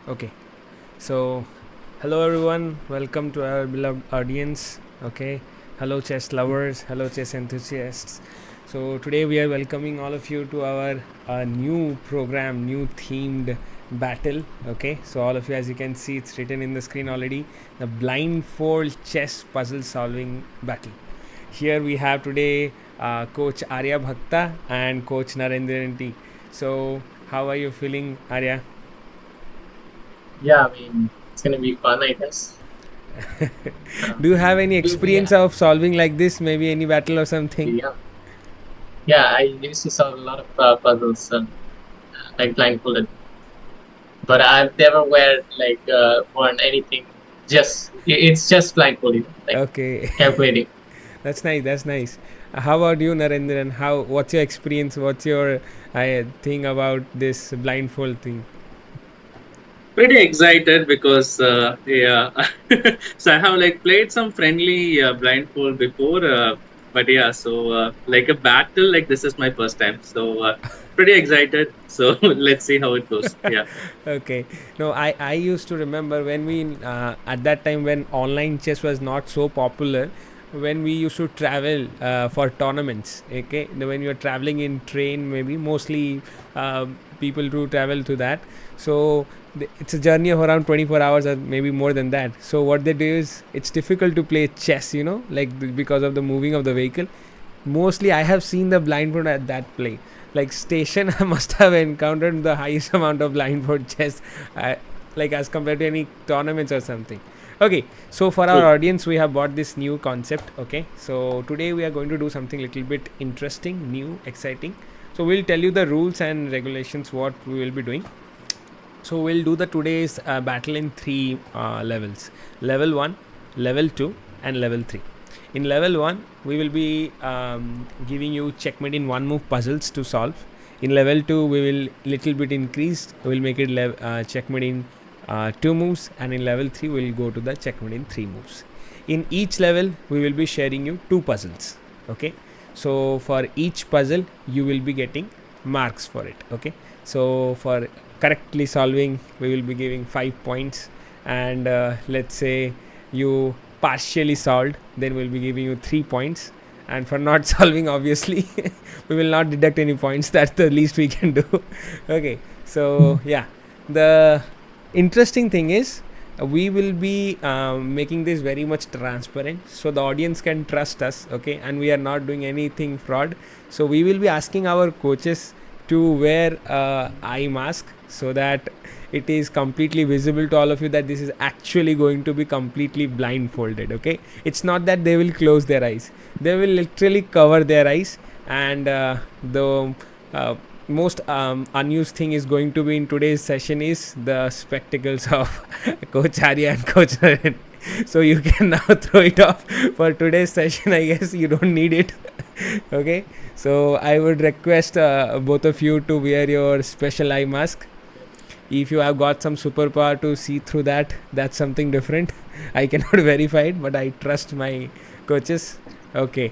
Okay, so hello everyone, welcome to our beloved audience. Okay, hello chess lovers, hello chess enthusiasts. So today we are welcoming all of you to our new program, new themed battle. Okay, so all of you, as you can see, it's written in the screen already, the blindfold chess puzzle solving battle. Here we have today Coach Arya Bhakta and Coach Narendiran T. So how are you feeling, Arya? Yeah, I mean, it's gonna be fun, I guess. Do you have any Yeah, experience of solving like this? Maybe any battle or something? yeah, yeah. I used to solve a lot of puzzles, like blindfolded, but I've never worn anything. It's just blindfold, like Okay, calculating. that's nice. That's nice. How about you, Narendran? How? What's your experience? What's your thing about this blindfold thing? Pretty excited because yeah, so I have like played some friendly blindfold before, but yeah, so like a battle like this is my first time, so pretty excited. So let's see how it goes. Yeah. Okay, no, I used to remember when we at that time when online chess was not so popular, when we used to travel for tournaments. Okay, when you're traveling in train, maybe mostly people do travel to that. So it's a journey of around 24 hours or maybe more than that. So what they do is it's difficult to play chess, like because of the moving of the vehicle. Mostly I have seen the blindfold at that play. Like station, I must have encountered the highest amount of blindfold chess, uh, like as compared to any tournaments or something. Okay, so for our True. audience, we have bought this new concept. Okay, so today we are going to do something little bit interesting, new, exciting. So we'll tell you the rules and regulations what we will be doing. So we'll do the today's battle in three levels: level 1, level 2, and level 3. In level 1, we will be giving you checkmate in one move puzzles to solve. In level 2, we will little bit increased. We'll make it checkmate in 2 moves, and in level 3, we'll go to the checkmate in 3 moves. In each level, we will be sharing you 2 puzzles. Okay, so for each puzzle, you will be getting marks for it. Okay, so for correctly solving, we will be giving 5 points, and let's say you partially solved, then we'll be giving you 3 points, and for not solving, obviously, we will not deduct any points. That's the least we can do. Okay, so yeah, the interesting thing is we will be making this very much transparent so the audience can trust us. Okay, and we are not doing anything fraud. So we will be asking our coaches to wear eye mask so that it is completely visible to all of you that this is actually going to be completely blindfolded. Okay, it's not that they will close their eyes, they will literally cover their eyes, and the most unused thing is going to be in today's session is the spectacles of Coach Arya and Coach Naren. So you can now throw it off for today's session. I guess you don't need it. Okay, so I would request both of you to wear your special eye mask. If you have got some superpower to see through that, that's something different. I cannot verify it, but I trust my coaches. Okay,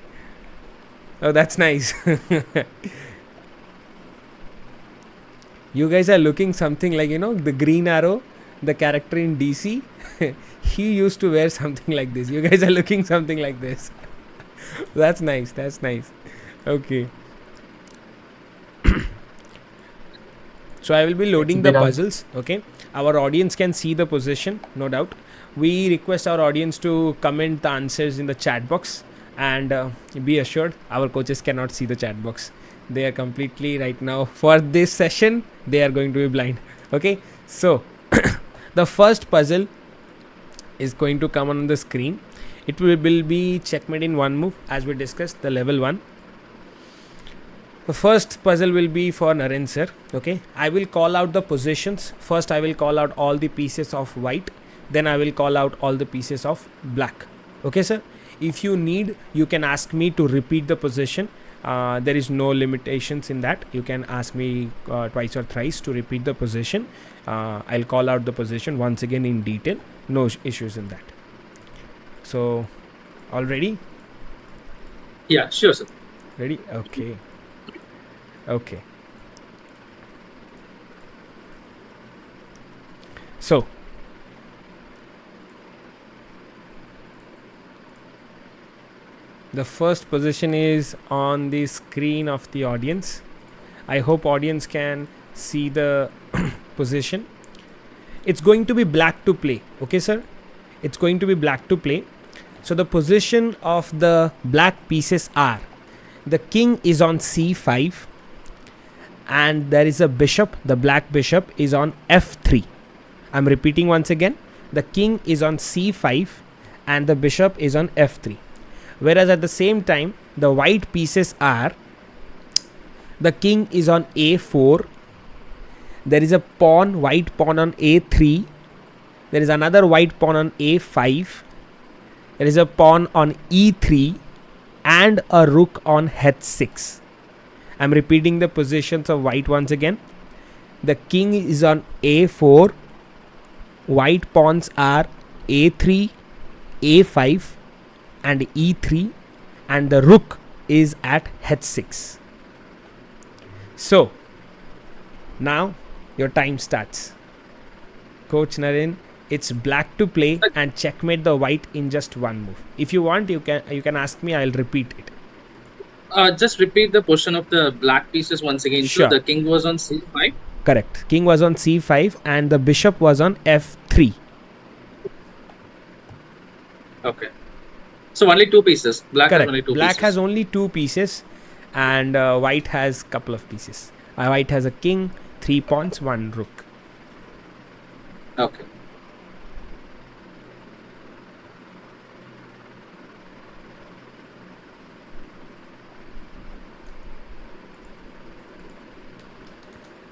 oh, that's nice. You guys are looking something like, the Green Arrow, the character in DC. He used to wear something like this. You guys are looking something like this. That's nice. That's nice. Okay. So I will be It's a loading the bit of puzzles. Okay. Our audience can see the position, no doubt. We request our audience to comment the answers in the chat box, and be assured our coaches cannot see the chat box. They are completely right now for this session. They are going to be blind. Okay. So the first puzzle is going to come on the screen. It will be checkmate in one move, as we discussed, the level 1. The first puzzle will be for Naren sir. Okay, I will call out the positions. First, I will call out all the pieces of white. Then I will call out all the pieces of black. Okay, sir. If you need, you can ask me to repeat the position. There is no limitations in that. You can ask me twice or thrice to repeat the position. I'll call out the position once again in detail. No issues in that. So, all ready? Yeah, sure, sir. Ready? Okay. Okay. So the first position is on the screen of the audience. I hope audience can see the position. It's going to be black to play. Okay, sir? It's going to be black to play. So the position of the black pieces are, the king is on c5 and there is a bishop. The black bishop is on f3. I'm repeating once again. The king is on c5 and the bishop is on f3. Whereas at the same time, the white pieces are, the king is on a4. There is a pawn, white pawn on a3. There is another white pawn on a5. There is a pawn on e3 and a rook on h6. I'm repeating the positions of white once again. The king is on a4. White pawns are a3, a5 and e3, and the rook is at h6. So now your time starts. Coach Naren, it's black to play and checkmate the white in just one move. If you want, you can ask me. I'll repeat it. Just repeat the position of the black pieces once again. Sure. So the king was on c5. Correct. King was on c5 and the bishop was on f3. Okay. So only two pieces. Black Correct. has only two Black pieces. has only two pieces and white has couple of pieces. White has a king, 3 pawns, 1 rook. Okay.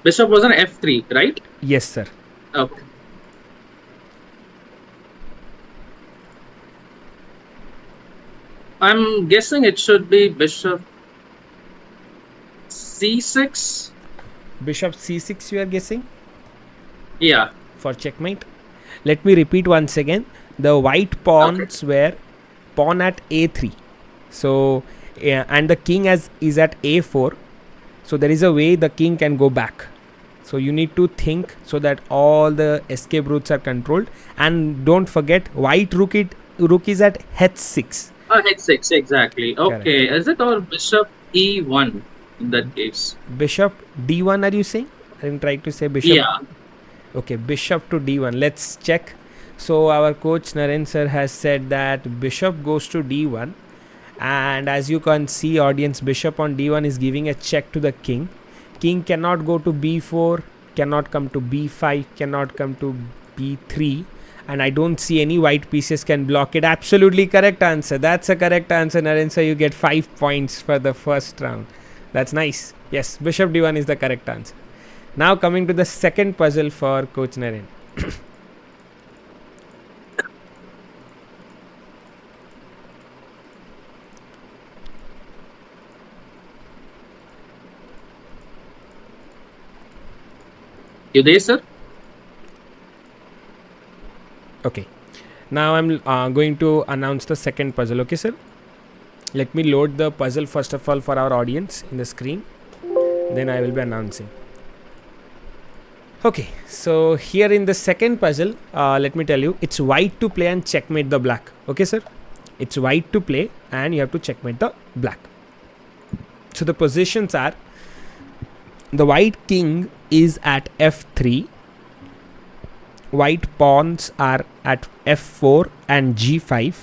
Bishop was on f3, right? Yes, sir. Okay. I'm guessing it should be bishop c6. Bishop c6 you are guessing Yeah. for checkmate. Let me repeat once again. The white pawns were pawn at a3. So and the king is at a4. So there is a way the king can go back. So you need to think so that all the escape routes are controlled. And don't forget, white rook is at h6. H6, exactly. Okay. Is it or bishop e1 in that case? Bishop d1 are you saying? I'm trying to say bishop. Yeah. Okay, bishop to d1. Let's check. So our coach Naren sir has said that bishop goes to d1. And as you can see, audience, bishop on d1 is giving a check to the king. King cannot go to b4, cannot come to b5, cannot come to b3. And I don't see any white pieces can block it. Absolutely correct answer. That's a correct answer, Naren sir. You get 5 points for the first round. That's nice. Yes, bishop d1 is the correct answer. Now coming to the second puzzle for coach Naren. You there, sir? Okay, now I'm going to announce the second puzzle. Okay, sir, let me load the puzzle first of all for our audience in the screen, then I will be announcing. Okay, so here in the second puzzle, let me tell you, it's white to play and checkmate the black. Okay, sir, it's white to play and you have to checkmate the black. So the positions are, the white king is at f3, white pawns are at f4 and g5,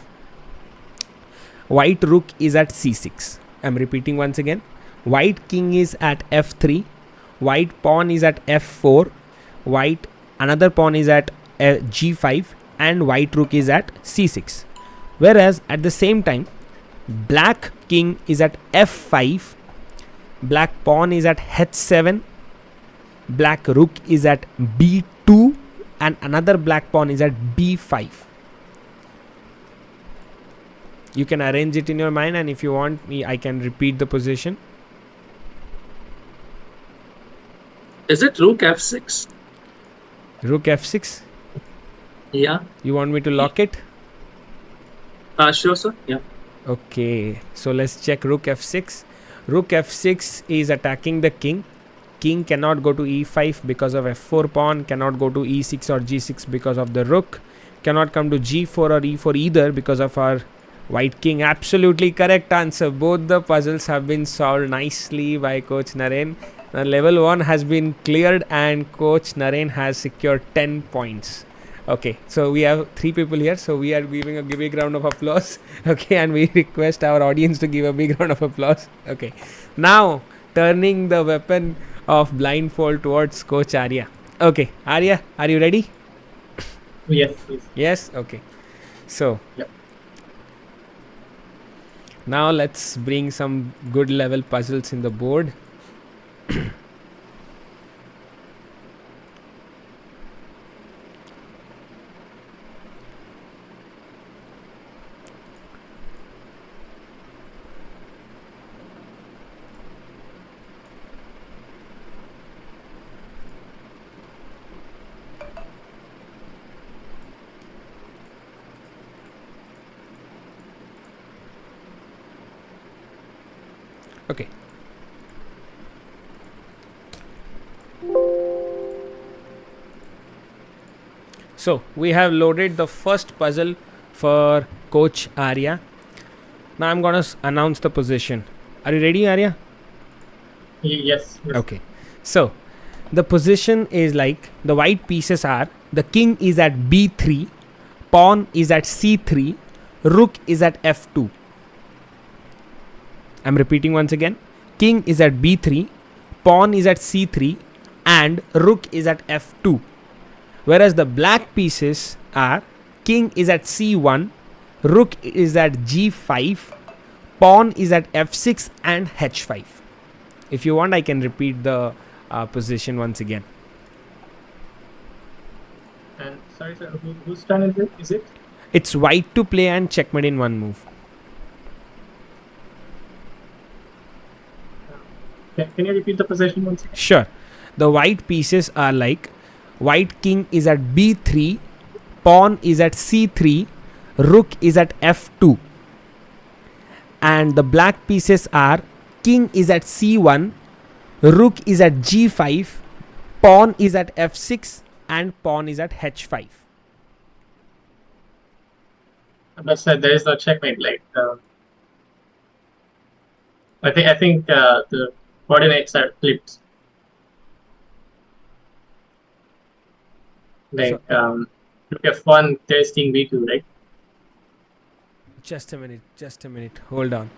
white rook is at c6. I'm repeating once again. White king is at f3, white pawn is at f4, white another pawn is at g5 and white rook is at c6. Whereas at the same time, black king is at f5, black pawn is at h7, black rook is at b2 and another black pawn is at b5. You can arrange it in your mind, and if you want me, I can repeat the position. Is it rook f6? Rook f6. Yeah. You want me to lock it? Sure, sir. Yeah. Okay, so let's check rook f6. Rook f6 is attacking the king. king cannot go to e5 because of f4 pawn, cannot go to e6 or g6 because of the rook, cannot come to g4 or e4 either because of our white king. Absolutely correct answer. Both the puzzles have been solved nicely by Coach Naren. Level 1 has been cleared and Coach Naren has secured 10 points. Okay, so we have 3 people here, so we are giving a big round of applause. Okay, and we request our audience to give a big round of applause. Okay, now turning the weapon of blindfold towards Coach Arya. Okay, Arya, are you ready? Yes, please. Yes, okay. So, Yep. Now let's bring some good level puzzles in the board. Okay. So we have loaded the first puzzle for Coach Arya. Now I'm gonna announce the position. Are you ready, Arya? Yes. Okay. So the position is like the white pieces are: the king is at b3, pawn is at c3, rook is at f2. I'm repeating once again. King is at b3, pawn is at c3, and rook is at f2. Whereas the black pieces are: king is at c1, rook is at g5, pawn is at f6 and h5. If you want, I can repeat the position once again. And sorry, sir, whose turn is it? It's white to play and checkmate in one move. Can you repeat the position once again? Sure. The white pieces are like: white king is at b3, pawn is at c3, rook is at f2. And the black pieces are: king is at c1, rook is at g5, pawn is at f6, and pawn is at h5. But sir, there is no checkmate. Like, I think the coordinates are flipped. Like, look f1, there's king b2, right? Just a minute. Hold on.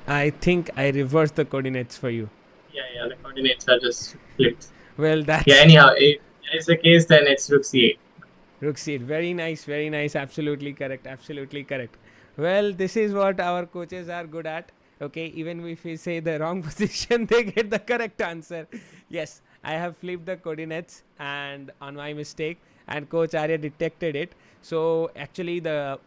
I think I reversed the coordinates for you. Yeah, the coordinates are just flipped. Well, that's... Yeah, anyhow, if that is the case, then it's rook c8. Rook c8. Very nice. Absolutely correct. Well, this is what our coaches are good at. Okay, even if we say the wrong position, they get the correct answer. Yes, I have flipped the coordinates and on my mistake, and Coach Arya detected it. So actually the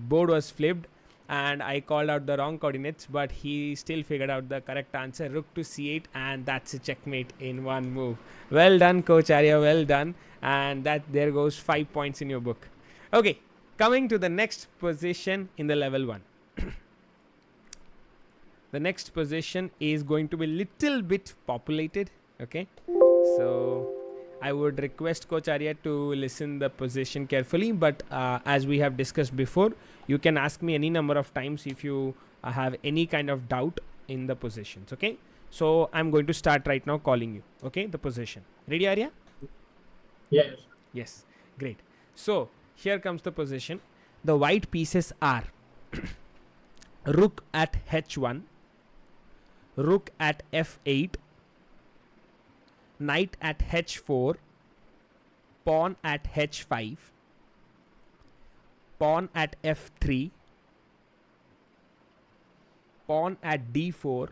board was flipped and I called out the wrong coordinates, but he still figured out the correct answer, rook to c8, and that's a checkmate in one move. Well done, Coach Arya, well done. And that there goes 5 points in your book. Okay, coming to the next position in the level 1. The next position is going to be little bit populated. Okay, so I would request Coach Arya to listen the position carefully, but as we have discussed before, you can ask me any number of times if you have any kind of doubt in the positions. Okay, so I'm going to start right now calling you. Okay, the position. Ready, Arya? Yes. Yes, great. So here comes the position. The white pieces are rook at h1, rook at f8, knight at h4, pawn at h5, pawn at f3, pawn at d4,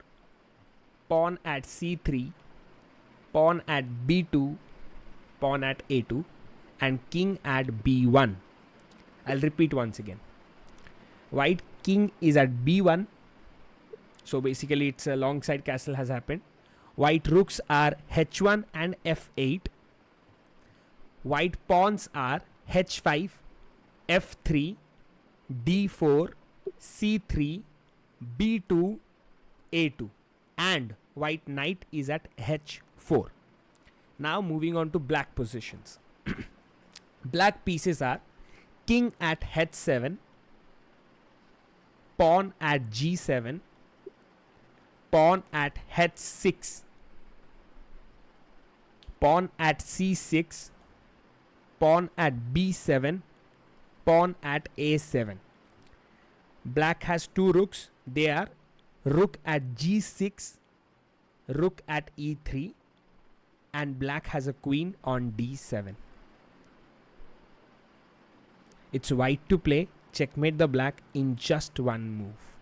pawn at c3, pawn at b2, pawn at a2, and king at b1. I'll repeat once again. White king is at b1. So basically it's a long side castle has happened. White rooks are h1 and f8. White pawns are h5, f3, d4, c3, b2, a2. And white knight is at h4. Now moving on to black positions. Black pieces are king at h7, pawn at g7, pawn at h6, pawn at c6, pawn at b7, pawn at a7. Black has two rooks. They are rook at g6, rook at e3, and black has a queen on d7. It's white to play. Checkmate the black in just one move.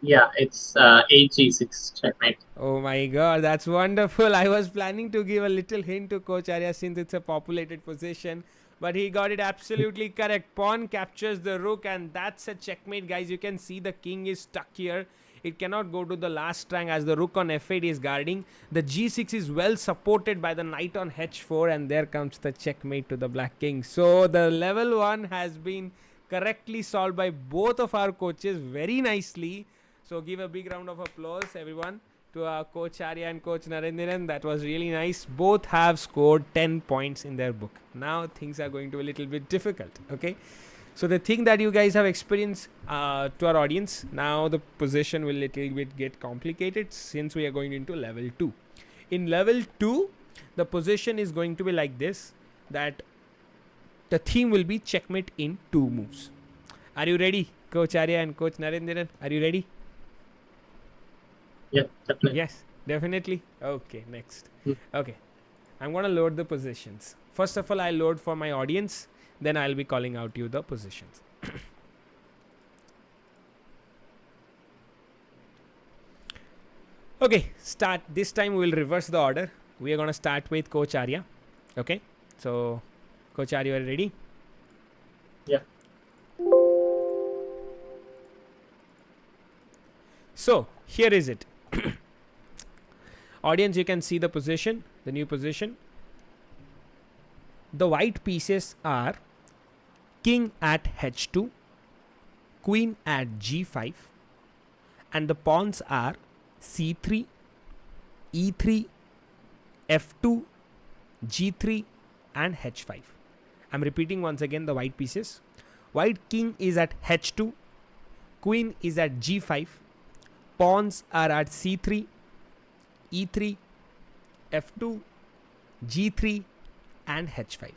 Yeah, it's hg6 checkmate. Oh my god, that's wonderful. I was planning to give a little hint to Coach Arya since it's a populated position, but he got it absolutely correct. Pawn captures the rook, and that's a checkmate, guys. You can see the king is stuck here. It cannot go to the last rank as the rook on f8 is guarding. The g6 is well supported by the knight on h4, and there comes the checkmate to the black king. So the level 1 has been correctly solved by both of our coaches very nicely. So give a big round of applause, everyone, to our Coach Arya and Coach Narendiran. That was really nice. Both have scored 10 points in their book. Now things are going to be a little bit difficult, okay? So the thing that you guys have experienced to our audience, now the position will little bit get complicated since we are going into level 2. In level 2, the position is going to be like this, that the theme will be checkmate in 2 moves. Are you ready, Coach Arya and Coach Narendiran? Are you ready? Yeah, definitely. Yes, definitely. Okay, next. Hmm. Okay, I'm going to load the positions. First of all, I'll load for my audience. Then I'll be calling out you the positions. Okay, start. This time we will reverse the order. We are going to start with Coach Arya. Okay, so Coach Arya, are you ready? Yeah. So here is it. Audience, you can see the position, the new position. The white pieces are king at h2, queen at g5, and the pawns are c3, e3, f2, g3, and h5. I'm repeating once again the white pieces. White king is at h2, queen is at g5, pawns are at c3, e3, f2, g3, and h5.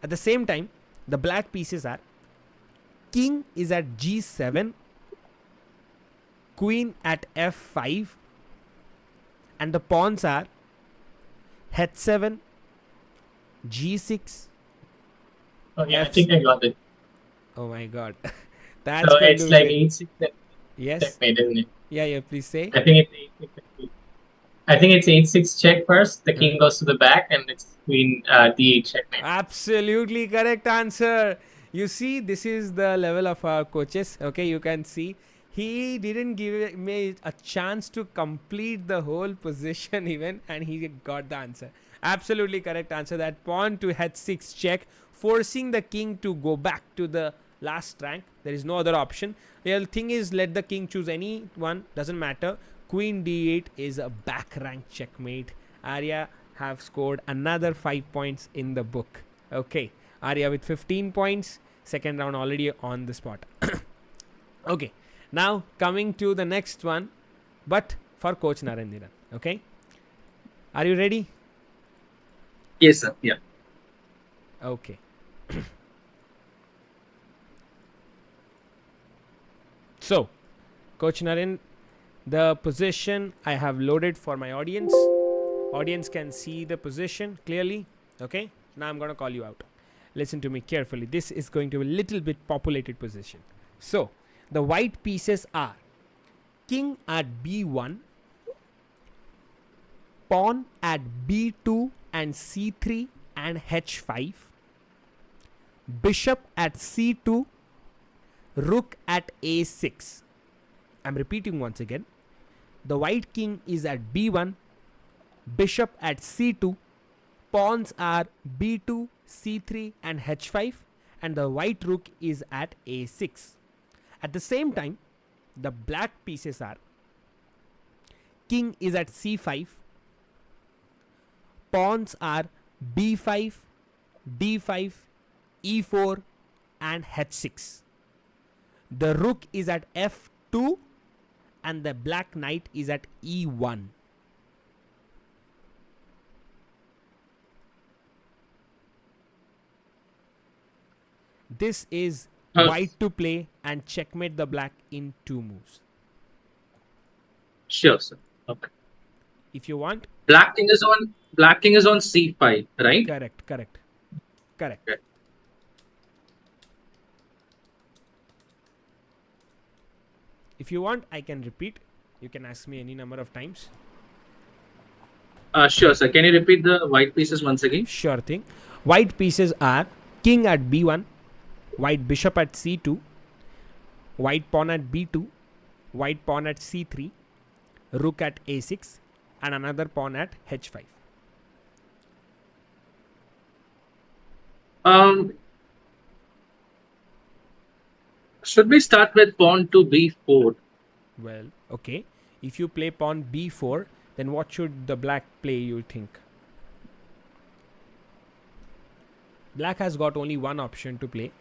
At the same time, the black pieces are king is at g7, queen at f5, and the pawns are h7, g6. Okay, I think I got it. Oh my god. That's So going it's to like be- h6 yes. checkmate, isn't it? Yeah, please say. I think it's h6. I think it's h6 check first. The king goes to the back, and it's queen d8 checkmate. Absolutely correct answer. You see, this is the level of our coaches. Okay, you can see he didn't give me a chance to complete the whole position even, and he got the answer. Absolutely correct answer. That pawn to h6 check, forcing the king to go back to the last rank. There is no other option. The thing is, let the king choose any one, doesn't matter. Queen d8 is a back rank checkmate. Arya have scored another 5 points in the book. Okay, Arya with 15 points. Second round already on the spot. Okay, now coming to the next one, but for Coach Narendiran. Okay, are you ready? Yes, sir. Yeah. Okay. So, Coach Naren, the position I have loaded for my audience. Audience can see the position clearly. Okay, now I'm going to call you out. Listen to me carefully. This is going to be a little bit populated position. So, the white pieces are king at b1, pawn at b2 and c3 and h5, bishop at c2, rook at a6. I'm repeating once again. The white king is at b1, bishop at c2, pawns are b2, c3 and h5, and the white rook is at a6. At the same time, the black pieces are king is at c5. Pawns are b5, d5, e4 and h6. The rook is at f2 and the black knight is at e1. This is white to play and checkmate the black in 2 moves. Sure, sir. Okay. If you want, Black king is on c5, right? correct. Okay. If you want, I can repeat. You can ask me any number of times. Sure, sir. Can you repeat the white pieces once again? Sure thing. White pieces are king at b1, white bishop at c2, white pawn at b2, white pawn at c3, rook at a6 and another pawn at h5. Should we start with pawn to b4? Well, okay. If you play pawn b4, then what should the black play, you think? Black has got only one option to play.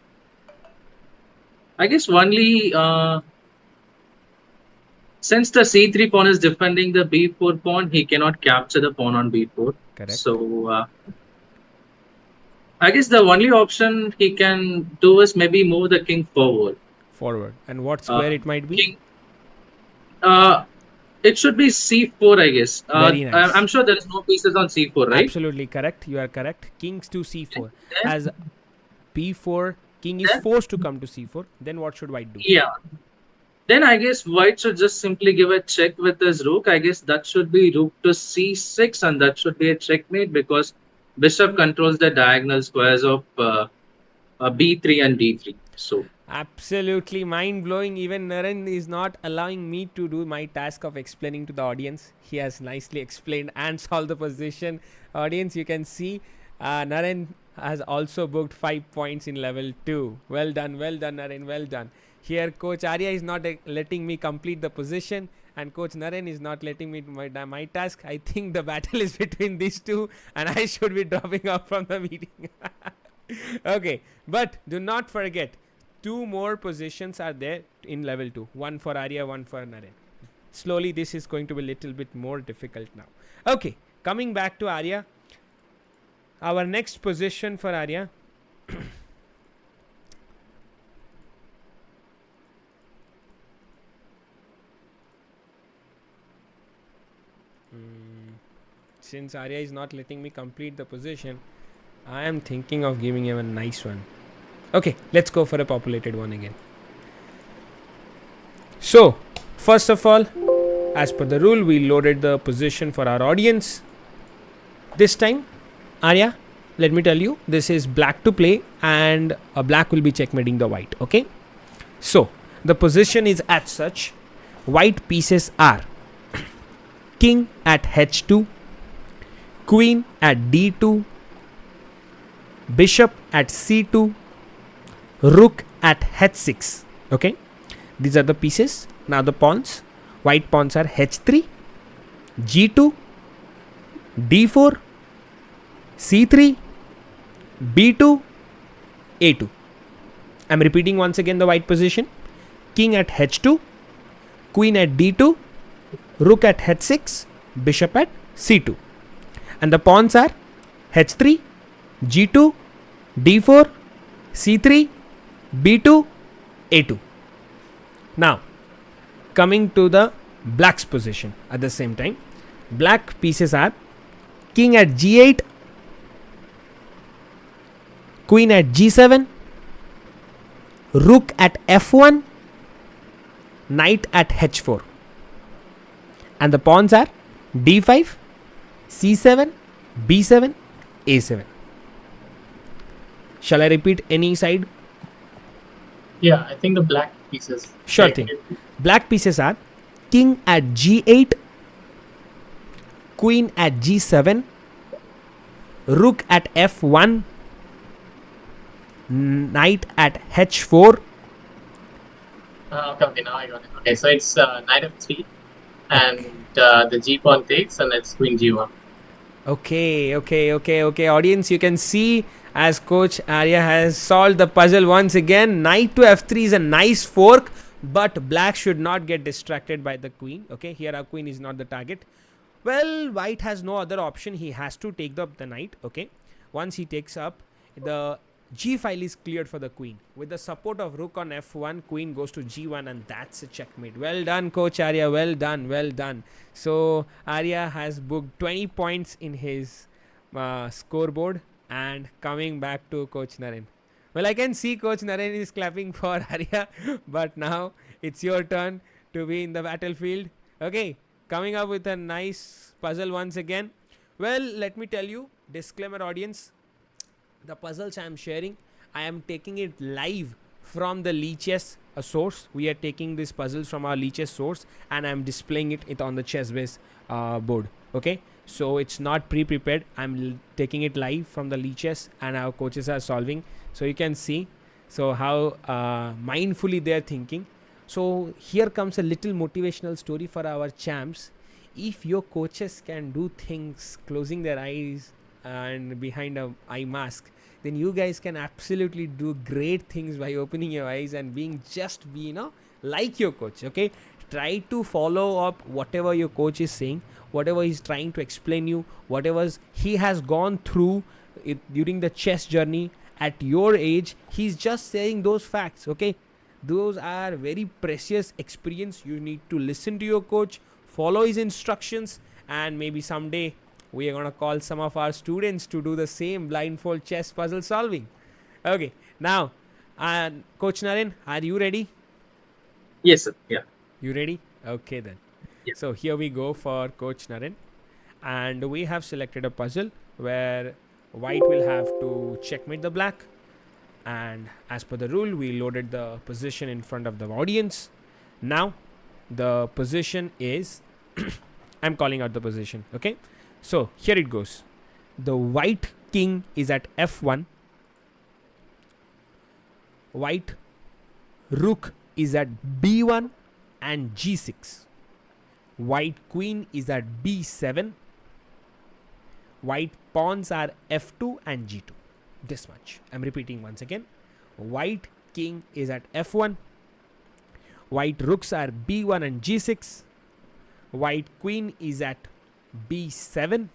I guess only since the c3 pawn is defending the b4 pawn, he cannot capture the pawn on b4. Correct. So I guess the only option he can do is maybe move the king forward. And what square it might be? King, it should be c4, I guess. Very nice. I'm sure there is no pieces on c4, right? Absolutely correct. You are correct. Kings to c4. Then- As b4, king is Then- forced to come to c4. Then what should white do? Yeah. Then I guess white should just simply give a check with his rook. I guess that should be rook to c6 and that should be a checkmate because bishop controls the diagonal squares of b3 and d3. So Absolutely mind-blowing. Even Naren is not allowing me to do my task of explaining to the audience. He has nicely explained and solved the position. Audience, you can see Naren has also booked 5 points in level 2. Well done, Naren, well done. Here Coach Arya is not letting me complete the position and Coach Naren is not letting me do my task. I think the battle is between these two and I should be dropping off from the meeting. Okay, but do not forget, 2 more positions are there in level 2. One for Arya, one for Naren. Slowly this is going to be a little bit more difficult now. Okay, coming back to Arya. Our next position for Arya. Since Arya is not letting me complete the position, I am thinking of giving him a nice one. Okay, let's go for a populated one again. So, first of all, as per the rule, we loaded the position for our audience. This time, Arya, let me tell you, this is black to play and a black will be checkmating the white, okay? So, the position is as such. White pieces are king at h2, queen at d2, bishop at c2, rook at h6. Okay, these are the pieces. Now the pawns. White pawns are h3, g2, d4, c3, b2, a2. I'm repeating once again the white position. King at h2, queen at d2, rook at h6, bishop at c2. And the pawns are h3, g2, d4, c3, b2, a2. Now, coming to the black's position at the same time. Black pieces are king at g8, queen at g7, rook at f1, knight at h4. And the pawns are d5, c7, b7, a7. Shall I repeat any side? Yeah, I think the black pieces. Sure thing. Black pieces are king at g8, queen at g7, rook at f1, knight at h4. Okay, now I got it. Okay, so it's knight f3 and the G pawn takes, and it's Queen G1. Okay. Audience, you can see as Coach Arya has solved the puzzle once again. Knight to f3 is a nice fork, but black should not get distracted by the queen. Okay, here our queen is not the target. Well, white has no other option. He has to take up the knight. Okay, once he takes up, the g file is cleared for the queen. With the support of rook on f1, queen goes to g1, and that's a checkmate. Well done, Coach Arya. Well done. So Arya has booked 20 points in his scoreboard. And coming back to Coach Naren. Well, I can see Coach Naren is clapping for Arya, but now it's your turn to be in the battlefield. Okay, coming up with a nice puzzle once again. Well, let me tell you, disclaimer audience, the puzzles I am sharing, I am taking it live from the Chess source. We are taking these puzzles from our Chess source, and I am displaying it on the ChessBase board. Okay, so it's not pre-prepared. I'm taking it live from the Chess, and our coaches are solving. So you can see how mindfully they are thinking. So here comes a little motivational story for our champs. If your coaches can do things closing their eyes and behind a eye mask, then you guys can absolutely do great things by opening your eyes and being like your coach. Okay, try to follow up whatever your coach is saying, whatever he's trying to explain you, whatever he has gone through it during the chess journey at your age. He's just saying those facts. Okay, those are very precious experience. You need to listen to your coach, follow his instructions, and maybe someday we are going to call some of our students to do the same blindfold chess puzzle solving. Okay, now Coach Naren, are you ready? Yes, sir. Yeah. You ready? Okay then. Yeah. So here we go for Coach Naren, and we have selected a puzzle where white will have to checkmate the black, and as per the rule, we loaded the position in front of the audience. Now the position is I'm calling out the position. Okay, so here it goes. The white king is at f1, white rook is at b1 and g6, white queen is at b7, white pawns are f2 and g2. This much. I'm repeating once again. White king is at f1, white rooks are b1 and g6, white queen is at b7,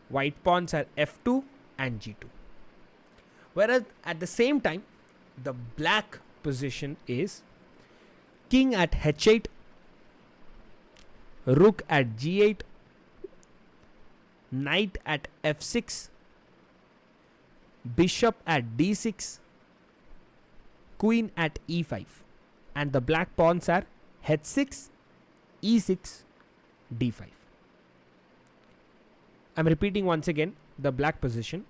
white pawns are f2 and g2. Whereas at the same time, the black position is king at h8, rook at g8, knight at f6, bishop at d6, queen at e5, and the black pawns are h6, e6, d5. I'm repeating once again the black position.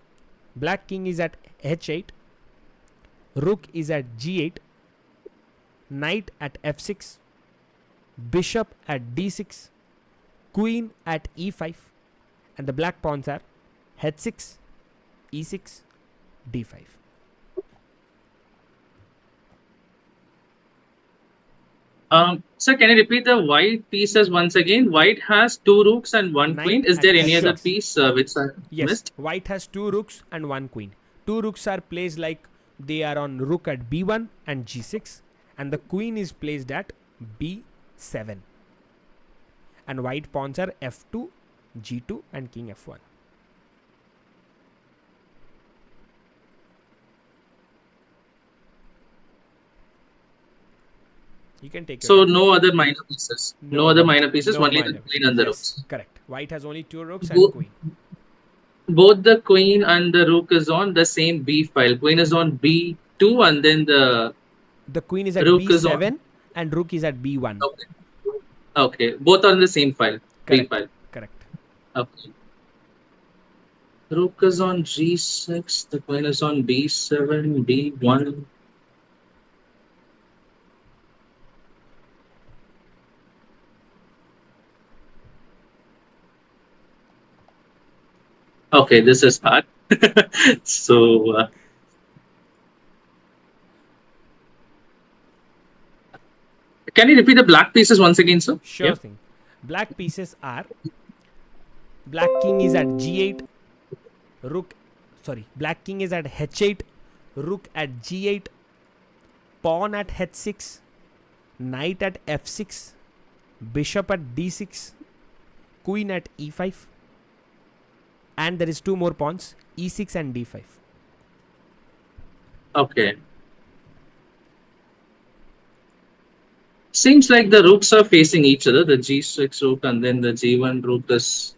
Black king is at h8, rook is at g8, knight at f6, bishop at d6, queen at e5, and the black pawns are h6, e6, d5. Sir, can you repeat the white pieces once again? White has 2 rooks and 1 queen. Is there any other piece which I missed? White has 2 rooks and 1 queen. 2 rooks are placed like they are on rook at b1 and g6, and the queen is placed at b7. And white pawns are f2, g2, and king f1. You can take so no other minor pieces. No other minor pieces, only the queen and the rooks. Correct. White has only 2 rooks and queen. Both the queen and the rook is on the same b file. Queen is on b2 and then the queen is at b7 and rook is at b1. Okay. Both are in the same file. Correct. B file. Correct. Okay. Rook is on g6, the queen is on b7, b1. Okay, this is hard. So, can you repeat the black pieces once again, sir? Sure thing. Black pieces are black king is at g8, black king is at h8, rook at g8, pawn at h6, knight at f6, bishop at d6, queen at e5, and there is two more pawns, e6 and d5. Okay. Seems like the rooks are facing each other. The g6 rook and then the g1 rook is.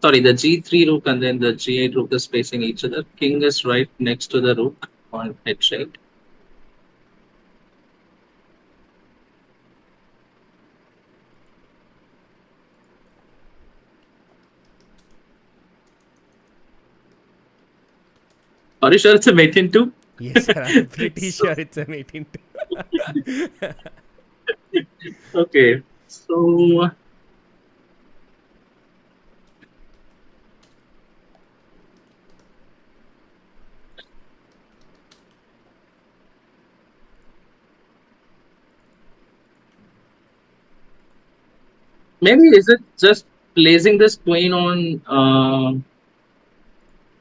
Sorry, the g3 rook and then the g8 rook is facing each other. King is right next to the rook on h8. Are you sure it's a mate in two? Yes, sir. I'm pretty sure it's a mate in two. Okay, so maybe is it just placing this queen on?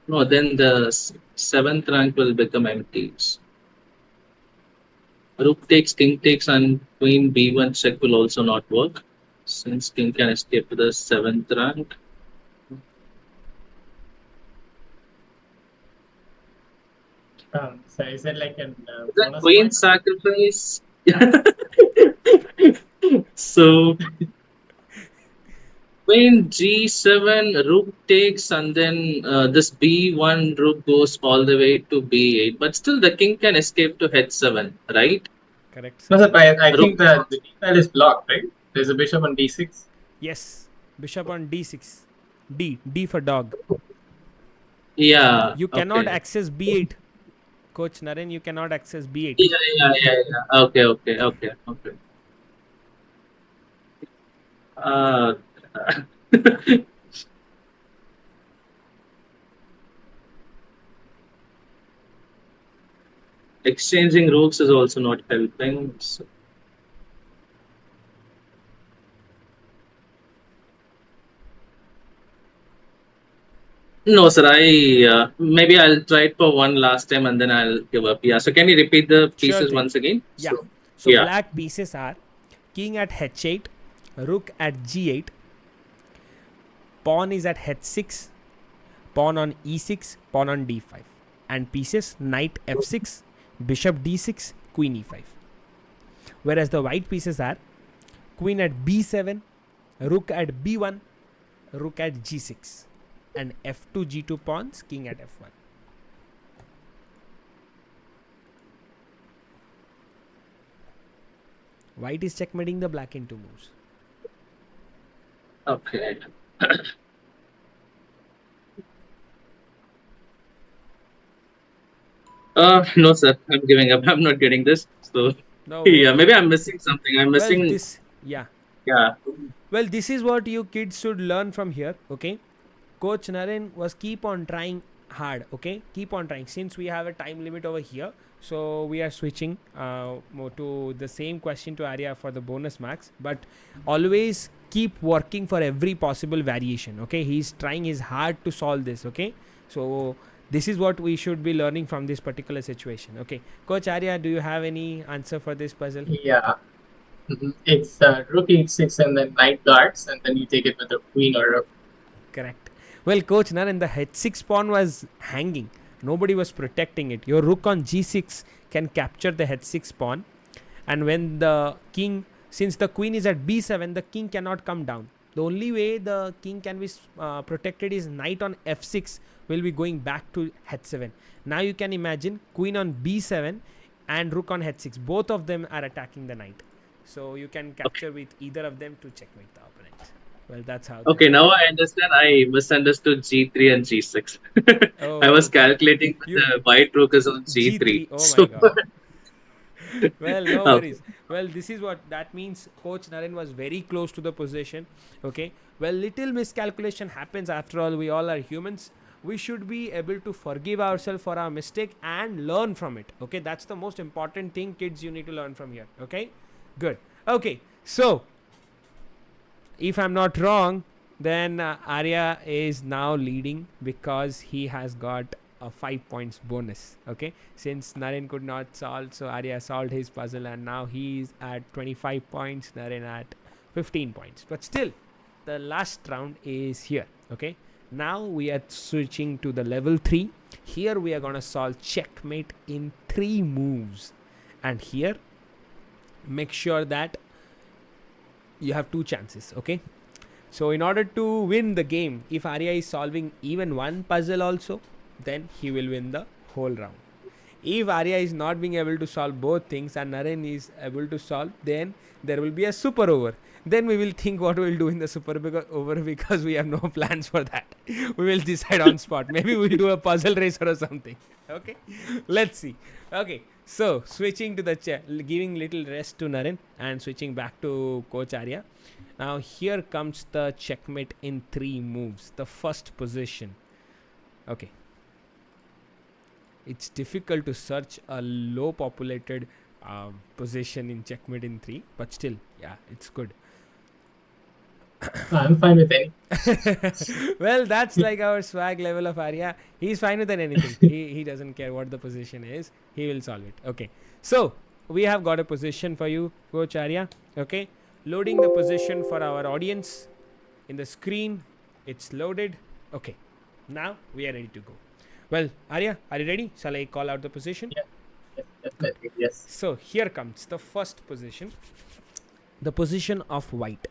No, then the seventh rank will become empty. Rook takes, king takes, and queen b1 check will also not work since king can escape to the seventh rank. So is it like an The bonus queen point? sacrifice. So queen g7, rook takes, and then this b1 rook goes all the way to b8. But still, the king can escape to h7, right? Correct, No, sir. sir, I Rook. think the d file is blocked, right? There's a bishop on d6. Yes. Bishop on d6. D for dog. Yeah. You cannot okay. access b8. Coach Naren, you cannot access b8. Yeah. Okay. Uh, exchanging rooks is also not helping. So. No, sir. Maybe I'll try it for one last time and then I'll give up. Yeah. So can you repeat the pieces thing. once again? Yeah. So, So yeah. black pieces are king at h8, rook at g8, pawn is at h6, pawn on e6, pawn on d5, and pieces knight f6, bishop d6, queen e5. Whereas the white pieces are queen at b7, rook at b1, rook at g6, and f2 g2 pawns, king at f1. White is checkmating the black in two moves. Okay. No, sir. I'm giving up. I'm not getting this. So, No yeah, worries. maybe I'm missing something. I'm Well, missing. yeah. Yeah. Well, this is what you kids should learn from here. Okay, Coach Naren was keep on trying hard. Okay, keep on trying. Since we have a time limit over here, so we are switching more to the same question to Arya for the bonus marks. But always keep working for every possible variation. Okay, he's trying his hard to solve this. Okay, so this is what we should be learning from this particular situation. Okay, Coach Arya, do you have any answer for this puzzle? Yeah. It's rook h6 and then knight guards, and then you take it with a queen or rook. Correct. Well, Coach Naren, the h6 pawn was hanging. Nobody was protecting it. Your rook on g6 can capture the h6 pawn. And when the king, since the queen is at b7, the king cannot come down. The only way the king can be protected is knight on f6 will be going back to h7. Now you can imagine queen on b7 and rook on h6. Both of them are attacking the knight. So you can capture with either of them to checkmate the opponent. Well, that's how. Okay, now I understand. I misunderstood G3 and G6. Oh, I was okay. calculating the white rook is on G3. Oh So, my god. Well, no worries. Well, this is what that means. Coach Naren was very close to the position. Okay. Well, little miscalculation happens. After all, we all are humans. We should be able to forgive ourselves for our mistake and learn from it. Okay. That's the most important thing, kids, you need to learn from here. Okay. Good. Okay. So, if I'm not wrong, then Arya is now leading because he has got a 5 points bonus. Okay, since Naren could not solve, so Arya solved his puzzle, and now he's at 25 points, Naren at 15 points. But still, the last round is here. Okay, now we are switching to the level 3. Here we are gonna solve checkmate in 3 moves, and here make sure that you have 2 chances. Okay, so in order to win the game, if Arya is solving even one puzzle also, then he will win the whole round. If Arya is not being able to solve both things and Naren is able to solve, then there will be a super over. Then we will think what we will do in the super over, because we have no plans for that. We will decide on spot. Maybe we'll do a puzzle racer or something. Okay, let's see. Okay, so switching to the giving little rest to Naren and switching back to Coach Arya. Now here comes the checkmate in 3 moves. The first position. Okay. It's difficult to search a low populated position in checkmate in 3, but still, yeah, it's good. I'm fine with any. Well, that's like our swag level of Arya. He's fine with anything. He doesn't care what the position is. He will solve it. Okay. So we have got a position for you, Coach Arya. Okay. Loading the position for our audience in the screen. It's loaded. Okay. Now we are ready to go. Well, Arya, are you ready? Shall I call out the position? Yeah. Yes, definitely. Yes. So here comes the first position. The position of white.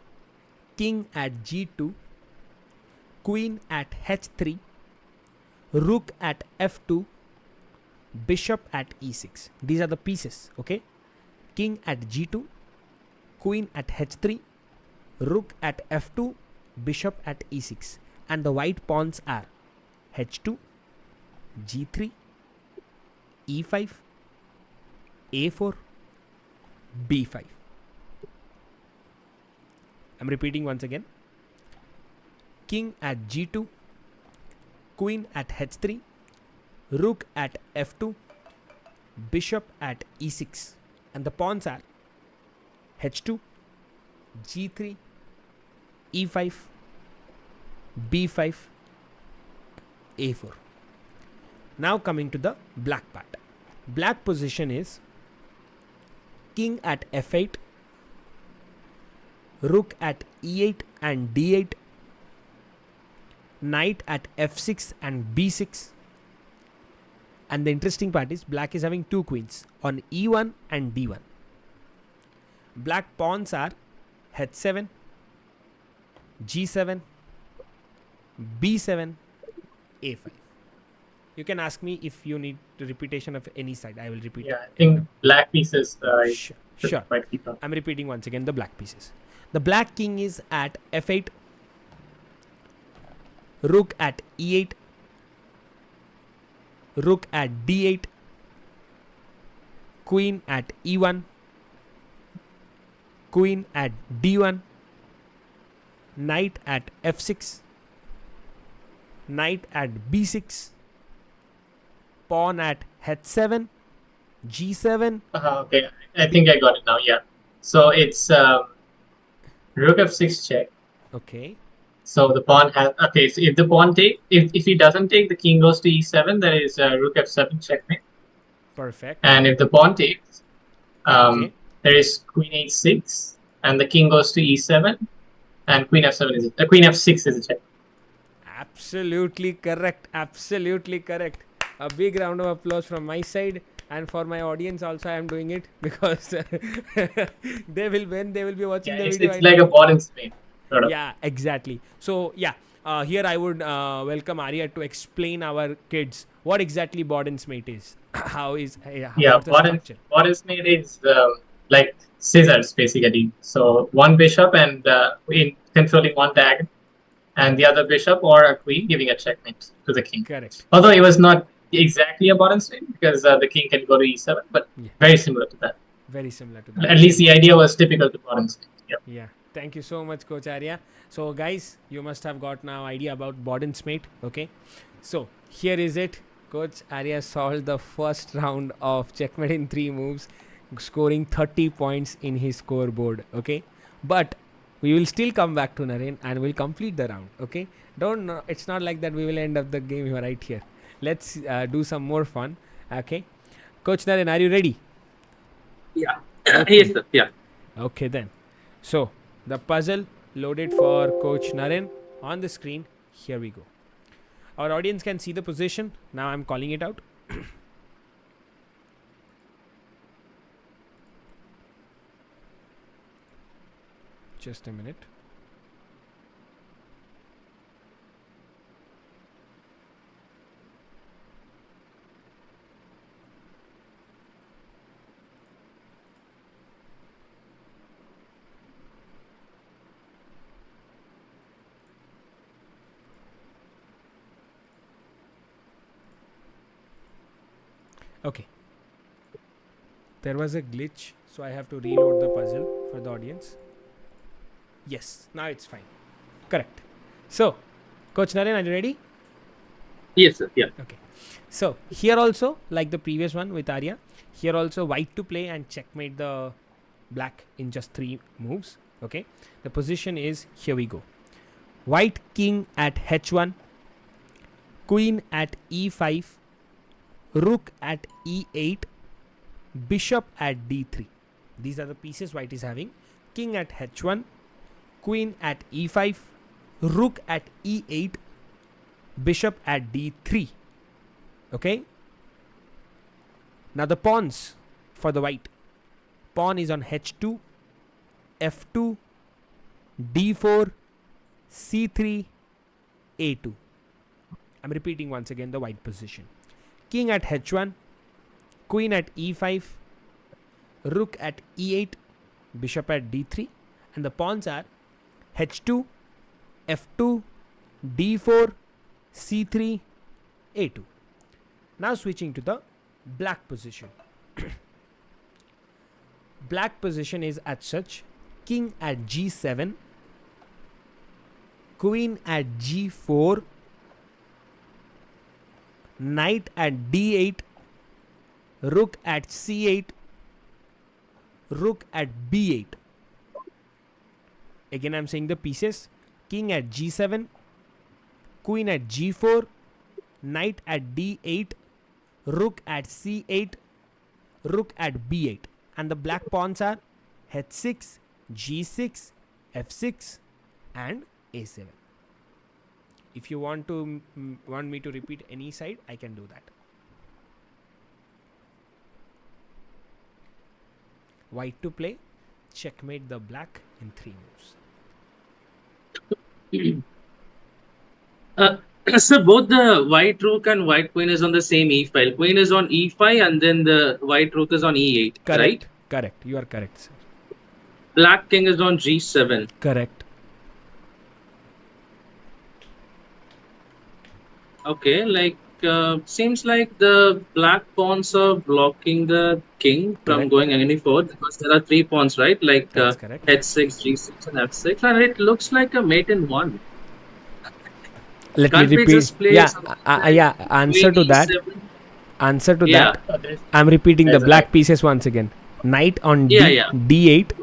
King at G2, Queen at H3, Rook at F2, Bishop at E6. These are the pieces, okay? King at G2, Queen at H3, Rook at F2, Bishop at E6. And the white pawns are H2, G3, E5, A4, B5. I'm repeating once again. King at G2, Queen at H3, Rook at F2, Bishop at E6. And the pawns are H2, G3, E5, B5, A4. Now coming to the black part. Black position is King at F8, Rook at E8 and D8, Knight at F6 and B6. And the interesting part is black is having 2 queens on E1 and D1. Black pawns are H7, G7, B7, A5. You can ask me if you need the repetition of any side. I will repeat. Yeah, I think black pieces. Sure. Quite keep up. I'm repeating once again the black pieces. The black king is at F8, Rook at E8, Rook at D8, Queen at E1, Queen at D1, Knight at F6, Knight at B6, Pawn at H7, G7. Okay, I think I got it now. Yeah. So it's Rook F6 check. Okay. So the pawn has. Okay, so if the pawn if he doesn't take, the king goes to E7. That is Rook F7 checkmate. Perfect. And if the pawn takes, Okay. there is Queen H6, and the king goes to E7, and Queen F7 is Queen F6 is a check. Absolutely correct. Absolutely correct. A big round of applause from my side, and for my audience also. I am doing it because they will, when they will be watching Yeah, the it's, video. it's like a pawn in Spain. Sort of. Yeah, exactly. So yeah, here I would welcome Arya to explain our kids what exactly Borden's mate is. How is Yeah, what's the structure? what is made is like scissors basically. So one bishop and in controlling one diagonal, and the other bishop or a queen giving a checkmate to the king. Correct. Although it was not exactly a bottom string because the king can go to e7, but Yeah. very similar to that. Very similar to that. At least the idea was typical to bottom string. Yep. Yeah. Thank you so much, Coach Arya. So guys, you must have got now idea about Borden's mate. Okay. So here is it. Coach Arya solved the first round of checkmate in 3 moves, scoring 30 points in his scoreboard. Okay. But We will still come back to Naren and we'll complete the round. Okay, don't. It's not like that. We will end up the game right here. Let's do some more fun. Okay, Coach Naren, are you ready? Yeah. Okay. Yes, sir. Yeah. Okay then. So the puzzle loaded for Coach Naren on the screen. Here we go. Our audience can see the position. Now I'm calling it out. Just a minute. Okay. There was a glitch, so I have to reload the puzzle for the audience. Yes, now it's fine. Correct. So, Coach Naren, are you ready? Yes, sir. Yeah. Okay. So, here also, like the previous one with Arya, here also white to play and checkmate the black in just 3 moves. Okay. The position is, here we go. White king at h1, queen at e5, rook at e8, bishop at d3. These are the pieces white is having. King at h1, queen at e5, rook at e8, bishop at d3. Okay. Now the pawns for the white. Pawn is on h2, f2, d4, c3, a2. I'm repeating once again the white position. King at h1, queen at e5, rook at e8, bishop at d3, and the pawns are h2, f2, d4, c3, a2. Now switching to the black position. Black position is as such: king at g7, queen at g4, knight at d8, rook at c8, rook at b8. Again I'm saying the pieces: king at g7, queen at g4, knight at d8, rook at c8, rook at b8. And the black pawns are h6, g6, f6 and a7. If you want me to repeat any side, I can do that. White to play, checkmate the black in 3 moves. So both the white rook and white queen is on the same e file. Queen is on e5 and then the white rook is on e8. Correct. Right? Correct. You are correct, sir. Black king is on g7. Correct. Okay, like seems like the black pawns are blocking the king from Correct. going any forward because there are 3 pawns, right? Like That's correct. h6, g6, and f6, and it looks like a mate in 1. Let Can't me we repeat. just play Yeah, something yeah. Answer to queen that. e7? Answer to Yeah. that. I'm repeating the There's a black knight. pieces once again. Knight on Yeah. d8,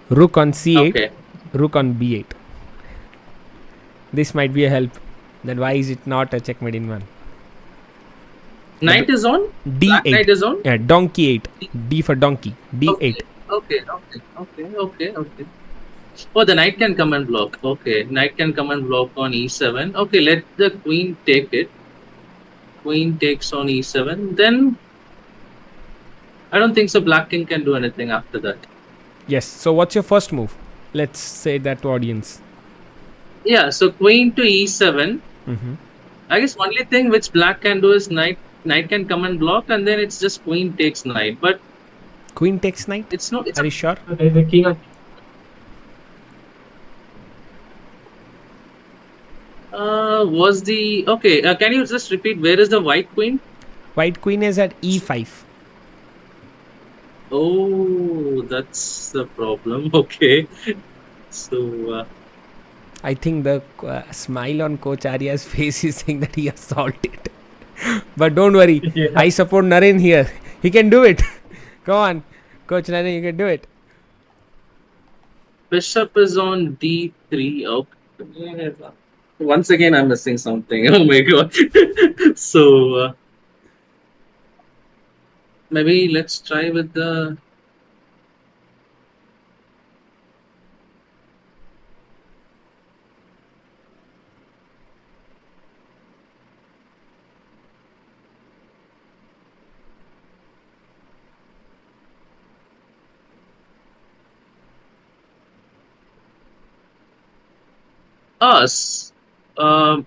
rook on c8, Okay. rook on b8. This might be a help. Then why is it not a checkmate in 1? Knight is on? Black knight d8. is on? Yeah, donkey 8. D for donkey. d8. Okay. Oh, the knight can come and block. Okay, knight can come and block on e7. Okay, let the queen take it. Queen takes on e7. Then I don't think so. Black king can do anything after that. Yes. So what's your first move? Let's say that to audience. Yeah. So queen to e7. Mm-hmm. I guess only thing which black can do is knight. Knight can come and block, and then it's just queen takes knight. But Queen takes knight. it's no. It's Are you sure? There's a king on. Was the okay? Can you just repeat? Where is the white queen? White queen is at e5. Oh, that's the problem. Okay. So, I think the smile on Coach Arya's face is saying that he has solved it. But don't worry. Yeah. I support Naren here. He can do it. Come on. Coach Naren, you can do it. Bishop is on d3. Okay. Once again, I'm missing something. Oh my god. So maybe let's try with the. Us.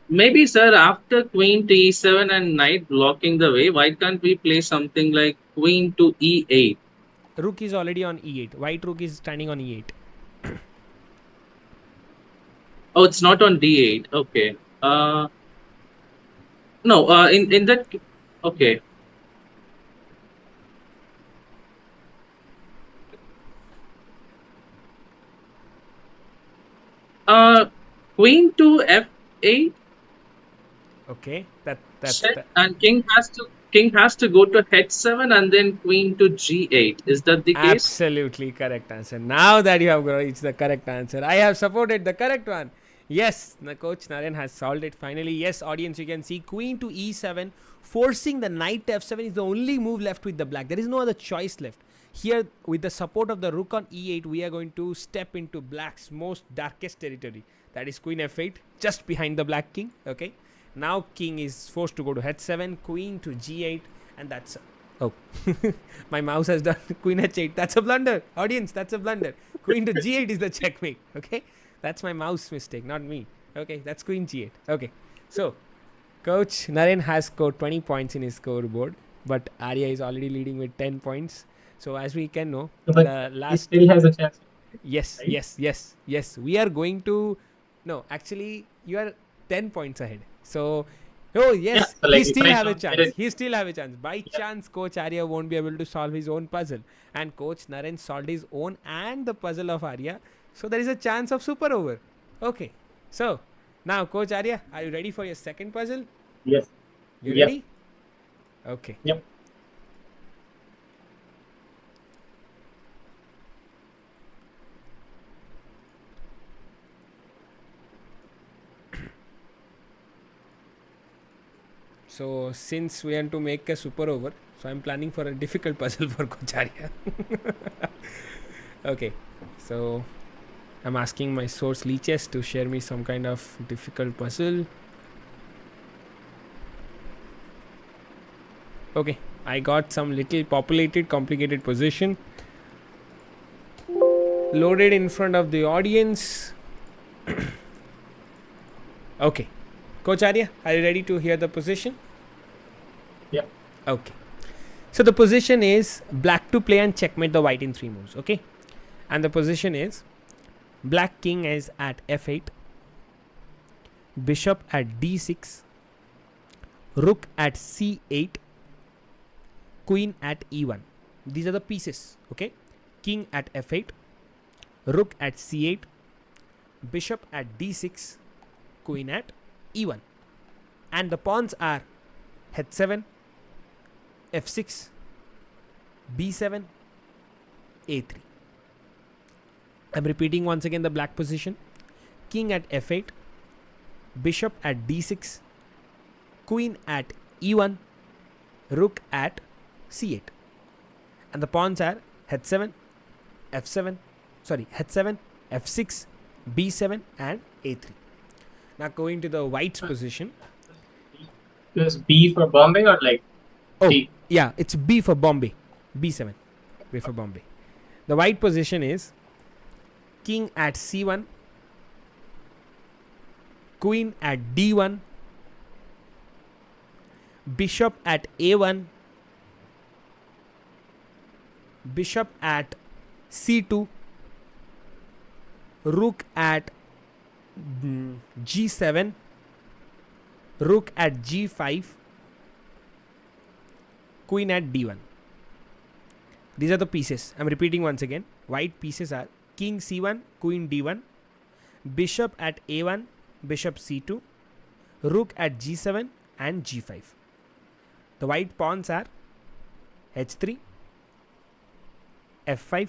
Maybe, sir, after queen to e7 and knight blocking the way, why can't we play something like queen to e8? Rook is already on e8. White rook is standing on e8. Oh, it's not on d8. Okay. No. In that. Okay. Uh, queen to f8. Okay, that's Check, the and king has to go to h7 and then queen to g8. Is that the case? absolutely correct answer. Now that you have reached the correct answer, I have supported the correct one. Yes, the coach Naren has solved it finally. Yes, audience, you can see queen to e7, forcing the knight to f7 is the only move left with the black. There is no other choice left. Here, with the support of the rook on e8, we are going to step into black's most darkest territory. That is queen f8, just behind the black king. Okay. Now king is forced to go to h7, queen to g8, and that's oh, my mouse has done queen h8. That's a blunder, audience. That's a blunder. Queen to g8 is the checkmate. Okay, that's my mouse mistake, not me. Okay, that's queen g8. Okay, so coach Naren has scored 20 points in his scoreboard, but Arya is already leading with 10 points. So as we can know, But the he last still has a chance. yes, Right? yes. We are going to no. Actually, you are 10 points ahead. So, oh Yeah. yes, So he like if still I have a don't get chance. it, He still have a chance. By yeah. chance, Coach Arya won't be able to solve his own puzzle, and Coach Naren solved his own and the puzzle of Arya. So there is a chance of super over. Okay. So now, Coach Arya, are you ready for your second puzzle? Yes. You Yep. ready? Okay. Yep. So since we want to make a super over, so I'm planning for a difficult puzzle for Coach Arya. Okay. So I'm asking my source leeches to share me some kind of difficult puzzle. Okay, I got some little populated, complicated position loaded in front of the audience. Okay, Coach Arya, are you ready to hear the position? Yep. Okay, so the position is black to play and checkmate the white in 3 moves. Okay, and the position is black king is at f8, bishop at d6, rook at c8, queen at e1. These are the pieces. Okay, king at f8, rook at c8, bishop at d6, queen at e1, and the pawns are h7, f6, b7, a3. I'm repeating once again the black position: king at f8, bishop at d6, queen at e1, rook at c8, and the pawns are h7, f7, h7, f6, b7, and a3. Now going to the white's position. Is B for Bombay or like Oh, D? yeah, it's B for Bombay. B7. B for Bombay. The white position is king at c1, queen at d1, bishop at a1, bishop at c2, rook at g7, rook at g5, queen at d1. These are the pieces. I'm repeating once again. White pieces are king c1, queen d1, bishop at a1, bishop c2, rook at g7 and g5. The white pawns are h3, f5,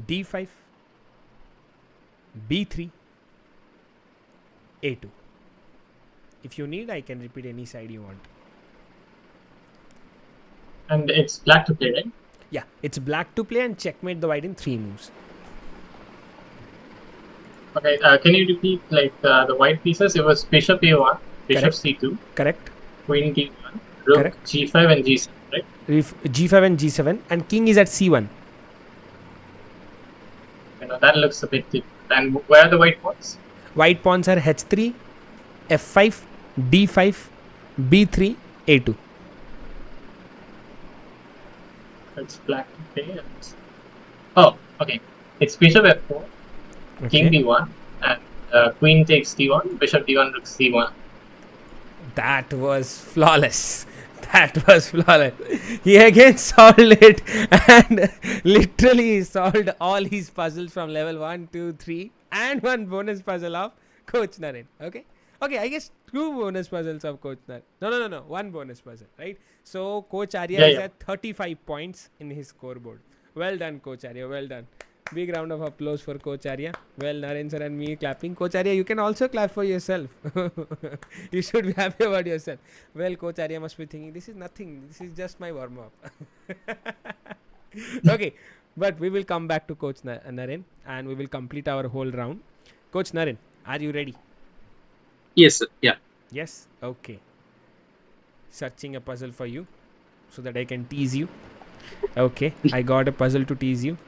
d5, b3, a2. If you need, I can repeat any side you want. And it's black to play, right? Yeah, it's black to play and checkmate the white in 3 moves. Okay, can you repeat like the white pieces? It was bishop a1, bishop Correct. c2, Correct. queen d1, rook Correct. g5 and g7, right? G5 and G7, and king is at C1. That looks a bit different. And where are the white pawns? White pawns are H3, F5, D5, B3, A2. It's black to play. Oh, okay. It's bishop f4, king Okay. d1, and queen takes d1, bishop d1, rook c1. That was flawless. That was flawless. He again solved it and literally solved all his puzzles from level 1, 2, 3 and one bonus puzzle of Coach Naren. Okay? Okay, I guess 2 bonus puzzles of Coach Naren. No. 1 bonus puzzle, right? So Coach Arya is at 35 points in his scoreboard. Well done, Coach Arya. Well done. Big round of applause for Coach Arya. Well, Naren sir and me clapping. Coach Arya, you can also clap for yourself. You should be happy about yourself. Well, Coach Arya must be thinking, this is nothing. This is just my warm-up. Okay, but we will come back to Coach Naren and we will complete our whole round. Coach Naren, are you ready? Yes, sir. Yeah. Yes? Okay. Searching a puzzle for you so that I can tease you. Okay, I got a puzzle to tease you.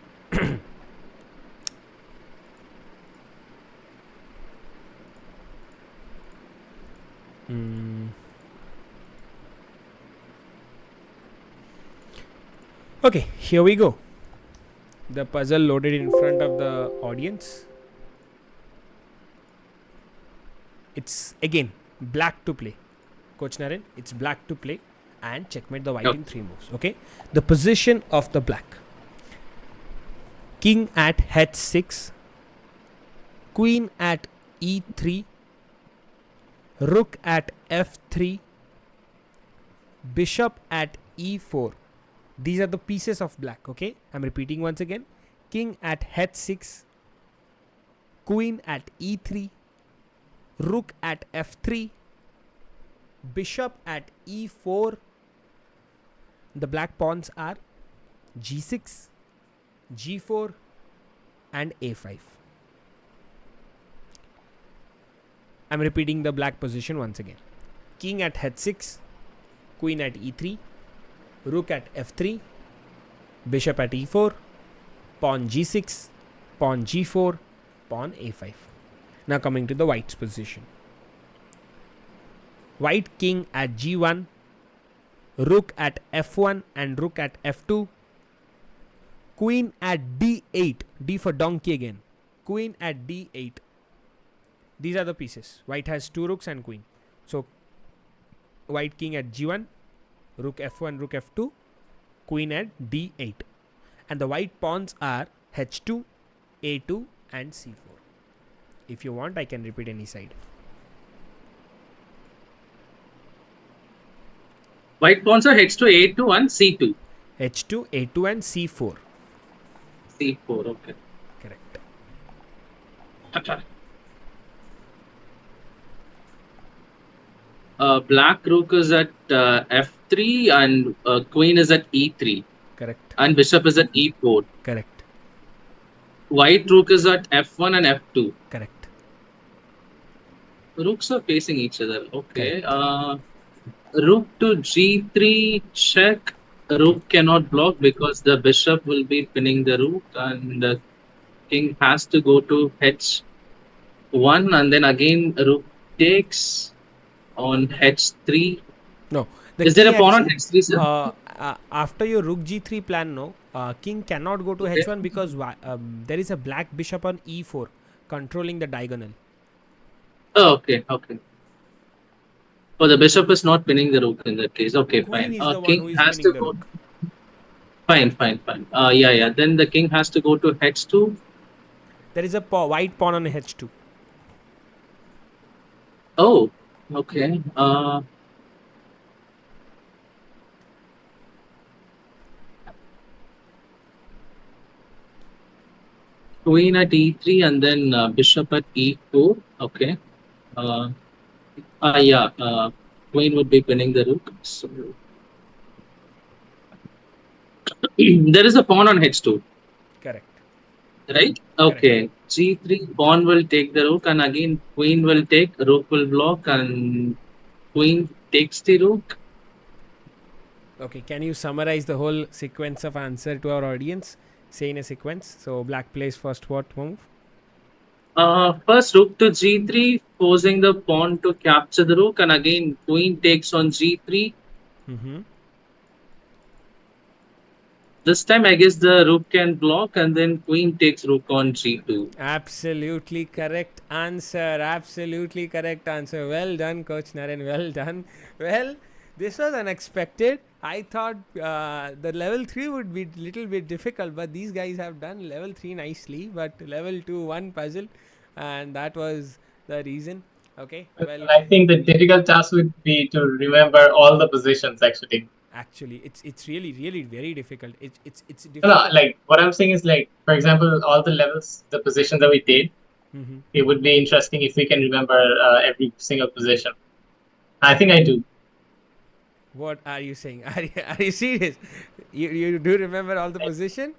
Okay, here we go. The puzzle loaded in front of the audience. It's again black to play. Coach Naren, it's black to play and checkmate the white in 3 moves. Okay, the position of the black: king at h6, queen at e3, rook at f3, bishop at e4. These are the pieces of black. Okay, I'm repeating once again: king at h6, queen at e3, rook at f3, bishop at e4. The black pawns are g6, g4 and a5. I'm repeating the black position once again: king at h6, queen at e3, rook at f3, bishop at e4, pawn g6, pawn g4, pawn a5. Now coming to the white's position: white king at g1, rook at f1 and rook at f2, queen at d8, d for donkey again, queen at d8. These are the pieces. White has 2 rooks and queen. So white king at g1, rook f1, rook f2, queen at d8. And the white pawns are h2, a2 and c4. If you want, I can repeat any side. White pawns are h2, a2 and c2. h2, a2 and c4. c4, okay. Correct. Black rook is at f3 and queen is at e3. Correct. And bishop is at e4. Correct. White rook is at f1 and f2. Correct. Rooks are facing each other. Okay. Rook to g3 check. Rook cannot block because the bishop will be pinning the rook, and the king has to go to h1, and then again rook takes on h3. No. Is there a pawn on h3, sir? After your rook g3 plan, no, king cannot go to h1 because there is a black bishop on e4 controlling the diagonal. Oh, okay, okay. Oh, the bishop is not pinning the rook in that case. Okay, Queen fine. is the one who King is has to pinning the go. rook. Fine. Yeah. Then the king has to go to h2. There is a white pawn on h2. Oh, okay. queen at e3 and then bishop at e4. Okay. Uh, yeah. Queen would be pinning the rook. So there is a pawn on h2. Correct. Right? Okay. G3, pawn will take the rook, and again queen will take, rook will block, and queen takes the rook. Okay, can you summarize the whole sequence of answer to our audience? Say in a sequence. So black plays first what move? First rook to g3, forcing the pawn to capture the rook, and again queen takes on g3. Mm-hmm. This time, I guess the rook can block, and then queen takes rook on g2. Absolutely correct answer. Absolutely correct answer. Well done, Coach Naren. Well done. Well, this was unexpected. I thought the level 3 would be little bit difficult, but these guys have done level 3 nicely. But level 2, one puzzle, and that was the reason. Okay. Well, I think the difficult task would be to remember all the positions actually. actually, it's really very difficult. It's No, difficult. like what I'm saying is like, for example, all the levels, the positions that we did, Mm-hmm. it would be interesting if we can remember every single position. I think I do. What are you saying? Are you serious? You do remember all the position?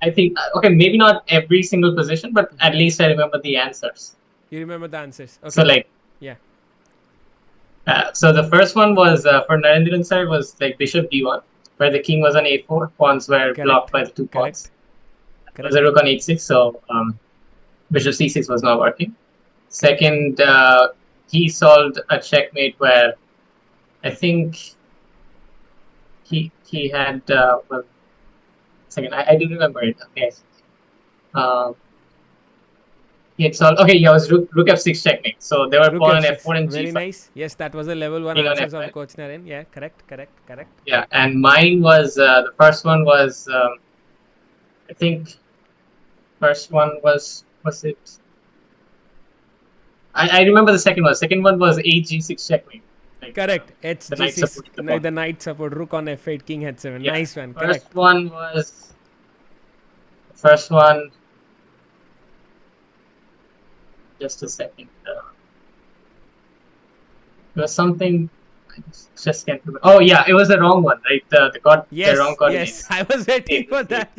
I think okay, maybe not every single position, but at least I remember the answers. You remember the answers? Okay. So like, yeah. So the first one was for Narendiran side was like bishop d1, where the king was on a4, pawns were Correct. blocked by the two pawns. Correct. There was a rook on h6, so bishop c6 was not working. Second, he solved a checkmate where I think he had well, second, I do remember it. Yes. He had solved. Okay, yeah, it was rook f6 checkmate. So there were Rook pawn on F6. f4 and Very g5. nice. Yes, that was the level 1 King on answers of F5. Coach Naren. Yeah, correct. Yeah, and mine was the first one was I think first one was it? I remember the second one. Second one was h6 checkmate. Like, Correct. H the knight G6. support the pawn. The knight support. Rook on F8. King H7. Yeah. Nice one. Correct. First one was first one. Just a second. There was something. I just can't remember. Oh yeah, it was the wrong one, right? The Yes. wrong coordinates. Yes. I was waiting for that.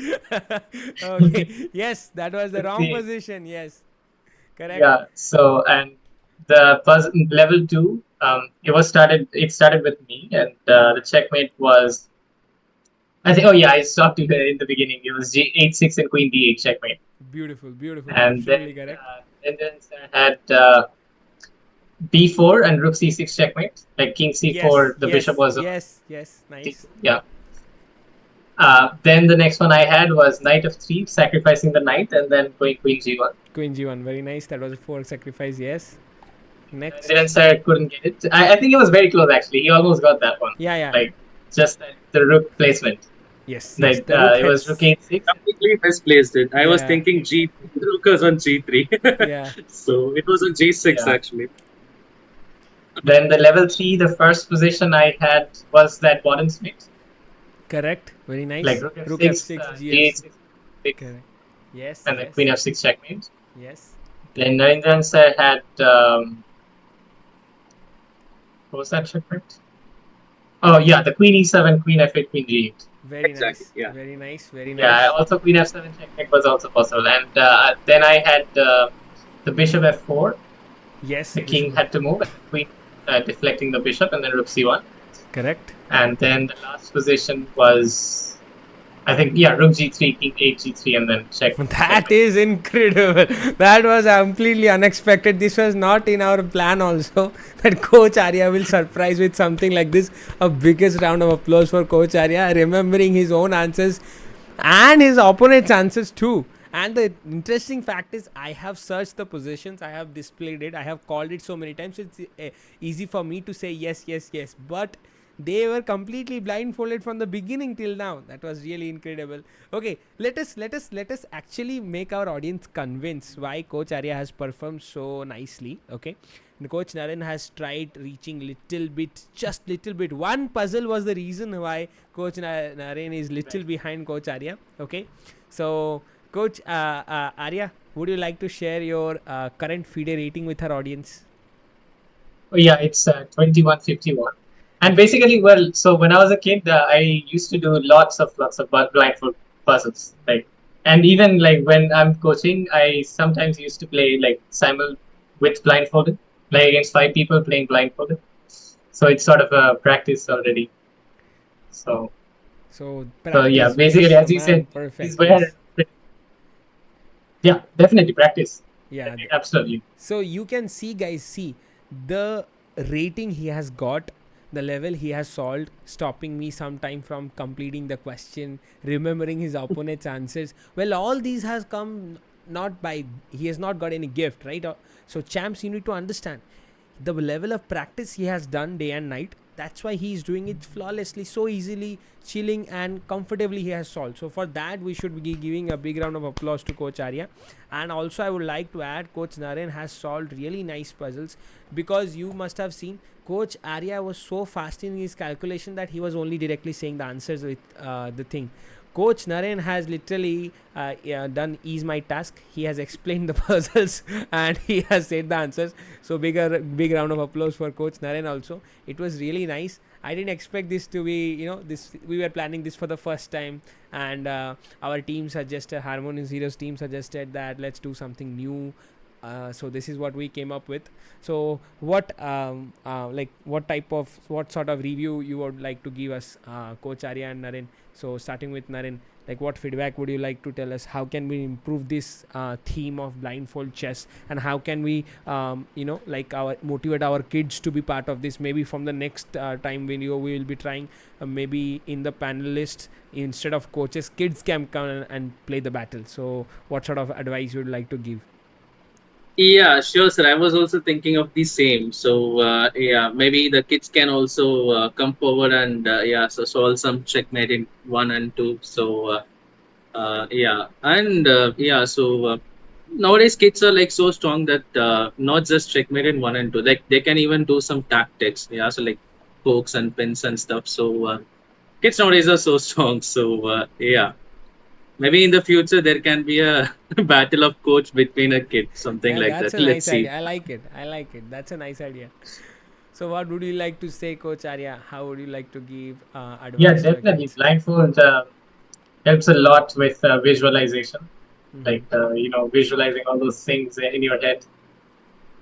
Okay. Yes, that was the wrong See. position. Yes. Correct. Yeah. So and the level 2, it started with me, and the checkmate was. I think. Oh yeah, I stopped it in the beginning. It was h6 and queen d8 checkmate. Beautiful. And Absolutely then correct. I had b4 and rook c6 checkmate. Like king c4, the bishop was. Yes. Nice. Yeah. Then the next one I had was knight f3, sacrificing the knight, and then going queen g1. Queen G1. Very nice. That was a 4 sacrifice. Yes. Next. And then sir couldn't get it. I think it was very close actually. He almost got that one. Yeah. Like just the rook placement. Yes. Like the rook it was hits. rook a6. Completely misplaced it. I was Yeah. thinking g3, rook was on g3. Yeah. So it was on g6 Yeah. actually. Then the level 3, the first position I had was that bottom split. Correct. Very nice. Like rook Rook f6, F6, g8, Correct. Yes. and then queen f6 checkmate. Yes. Then Narendiran sir had what was that checkmate? Oh yeah, the queen e7, queen f8, queen g8. Very Exactly, nice. yeah. Very nice. Very nice. Yeah, also queen f7 checkmate was also possible. And then I had the bishop f4. Yes. The king had to move, and queen deflecting the bishop, and then rook c1. Correct. And then the last position was, I think, yeah, rook g3, king h3, and then check. That is incredible. That was completely unexpected. This was not in our plan also. That Coach Arya will surprise with something like this. A biggest round of applause for Coach Arya, remembering his own answers and his opponent's answers too. And the interesting fact is, I have searched the positions, I have displayed it, I have called it so many times. It's easy for me to say yes. But they were completely blindfolded from the beginning till now. That was really incredible. Okay, let us actually make our audience convinced why Coach Arya has performed so nicely. Okay, and Coach Naren has tried reaching just little bit. One puzzle was the reason why Coach Naren is little behind Coach Arya. Okay, so Coach Arya, would you like to share your current FIDE rating with our audience? Oh, yeah, it's 2151. And basically, well, so when I was a kid, I used to do lots of blindfold puzzles. Like, and even like when I'm coaching, I sometimes used to play like simul with blindfolded, like against 5 people playing blindfolded. So it's sort of a practice already. So, So so yeah, practice basically, makes a as you man said, perfect. is where, yeah, definitely practice. Yeah. Absolutely. So you can see, guys, see the rating he has got, the level he has solved, stopping me sometime from completing the question, remembering his opponent's answers. Well, all these has come not by, he has not got any gift, right? So champs, you need to understand the level of practice he has done day and night. That's why he is doing it flawlessly, so easily, chilling and comfortably he has solved. So for that, we should be giving a big round of applause to Coach Arya. And also I would like to add, Coach Naren has solved really nice puzzles, because you must have seen Coach Arya was so fast in his calculation that he was only directly saying the answers with the thing. Coach Naren has literally done ease my task. He has explained the puzzles and he has said the answers. So big round of applause for Coach Naren also. It was really nice. I didn't expect this to be, this, we were planning this for the first time, and our team suggested, Harmonious Heroes team suggested that let's do something new. So this is what we came up with. So what what sort of review you would like to give us, Coach Arya and Naren? So starting with Naren, like what feedback would you like to tell us? How can we improve this theme of blindfold chess, and how can we motivate our kids to be part of this? Maybe from the next time video we will be trying, maybe in the panelists, instead of coaches, kids can come and play the battle. So what sort of advice you would like to give? Yeah, sure, sir. I was also thinking of the same. So, yeah, maybe the kids can also come forward and yeah, so solve some checkmate in 1 and 2. So, yeah, and yeah, so nowadays kids are like so strong that not just checkmate in 1 and 2, like they can even do some tactics. Yeah, so like pokes and pins and stuff. So, kids nowadays are so strong. So, yeah. Maybe in the future there can be a battle of coach between a kid, something Yeah, like that's that. a Let's nice see. idea. I like it. That's a nice idea. So what would you like to say, Coach Arya? How would you like to give Yeah, advice to your definitely. kids? Blindfold helps a lot with visualization, Mm-hmm. like visualizing all those things in your head.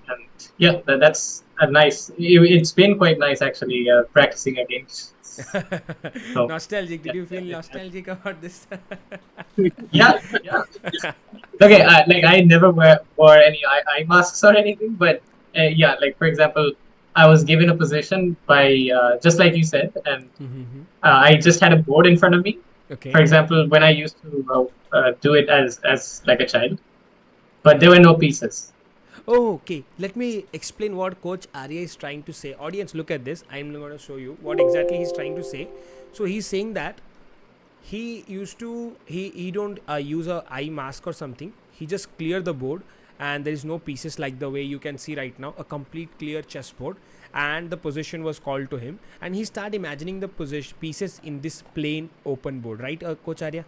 And yeah, that's a nice. It's been quite nice actually practicing against. So Nostalgic. Did yeah, you feel definitely. nostalgic about this? Yeah, yeah. Okay, like I never wore any eye masks or anything, but yeah, like for example, I was given a position by just like you said, and Mm-hmm. I just had a board in front of me. For Okay. example, when I used to do it as like a child, but there were no pieces. Oh, okay. Let me explain what Coach Arya is trying to say. Audience, look at this. I'm going to show you what exactly he's trying to say. So he's saying that he used to he don't use a eye mask or something. He just clear the board, and there is no pieces like the way you can see right now, a complete clear chessboard, and the position was called to him, and he started imagining the position pieces in this plain open board, right, Coach Arya?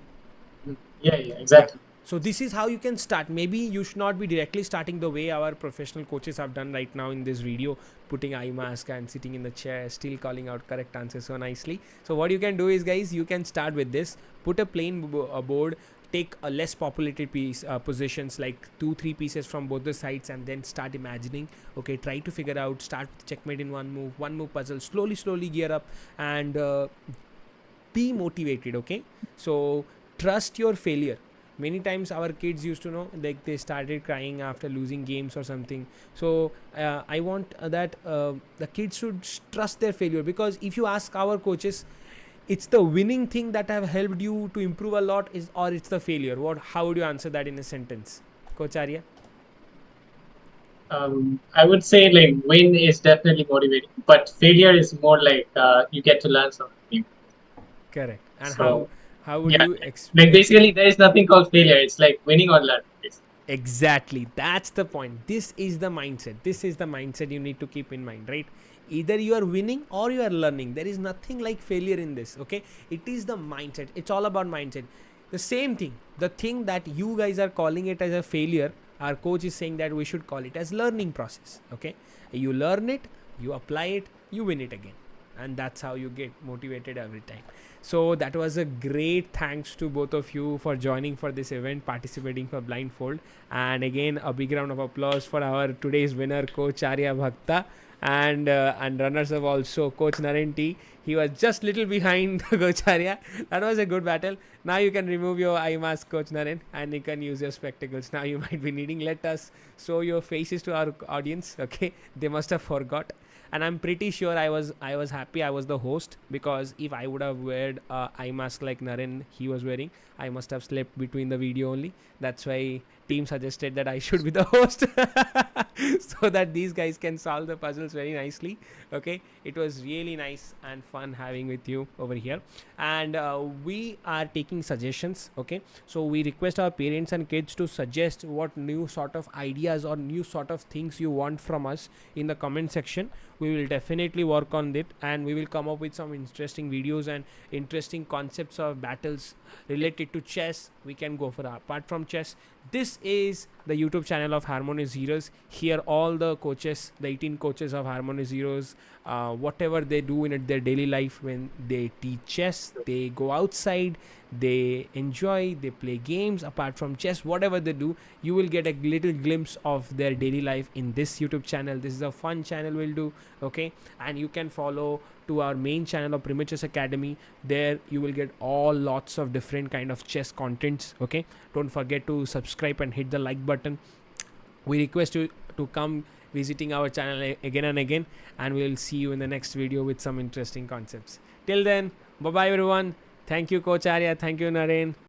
Yeah, yeah, Yeah. exactly. So this is how you can start. Maybe you should not be directly starting the way our professional coaches have done right now in this video, putting eye mask and sitting in the chair, still calling out correct answers so nicely. So what you can do is, guys, you can start with this. Put a plain board, take a less populated piece positions like 2-3 pieces from both the sides, and then start imagining. Okay, try to figure out, start checkmate in one move puzzle, slowly gear up, and be motivated. Okay, so trust your failure. Many times our kids used to know, like they started crying after losing games or something. So I want that the kids should trust their failure, because if you ask our coaches, it's the winning thing that have helped you to improve a lot, is, or it's the failure? What, how would you answer that in a sentence, Coach Arya? I would say like win is definitely motivating, but failure is more like you get to learn something new. Correct. And So how would yeah, you like basically there is nothing called failure. It's like winning or learning. Exactly, that's the point. This is the mindset you need to keep in mind, right? Either you are winning or you are learning. There is nothing like failure in this. Okay, it is the mindset. It's all about mindset. The same thing, the thing that you guys are calling it as a failure, our coach is saying that we should call it as learning process. Okay, you learn it, you apply it, you win it again, and that's how you get motivated every time. So that was a great thanks to both of you for joining for this event, participating for blindfold, and again a big round of applause for our today's winner, coach Arya Bhakta, and runners up also coach Naren T. He was just little behind coach Arya. That was a good battle. Now you can remove your eye mask, coach Naren, and you can use your spectacles. Now you might be needing. Let us show your faces to our audience. Okay, they must have forgot. And I'm pretty sure I was happy I was the host, because if I would have weared a eye mask like Naren he was wearing, I must have slept between the video only. That's why team suggested that I should be the host so that these guys can solve the puzzles very nicely. Okay, it was really nice and fun having with you over here, and we are taking suggestions. Okay, so we request our parents and kids to suggest what new sort of ideas or new sort of things you want from us in the comment section. We will definitely work on it, and we will come up with some interesting videos and interesting concepts of battles related to chess. We can go for apart from chess. This is the YouTube channel of Harmonious Heroes. Here all the coaches, the 18 coaches of Harmonious Heroes, whatever they do in their daily life, when they teach chess, they go outside, they enjoy, they play games apart from chess, whatever they do, you will get a little glimpse of their daily life in this YouTube channel. This is a fun channel we'll do. Okay, and you can follow to our main channel of Premier Chess Academy. There you will get all lots of different kind of chess contents. Okay, don't forget to subscribe and hit the like button. We request you to come visiting our channel again and again, and we'll see you in the next video with some interesting concepts. Till then, bye bye everyone. Thank you coach Arya, thank you Naren.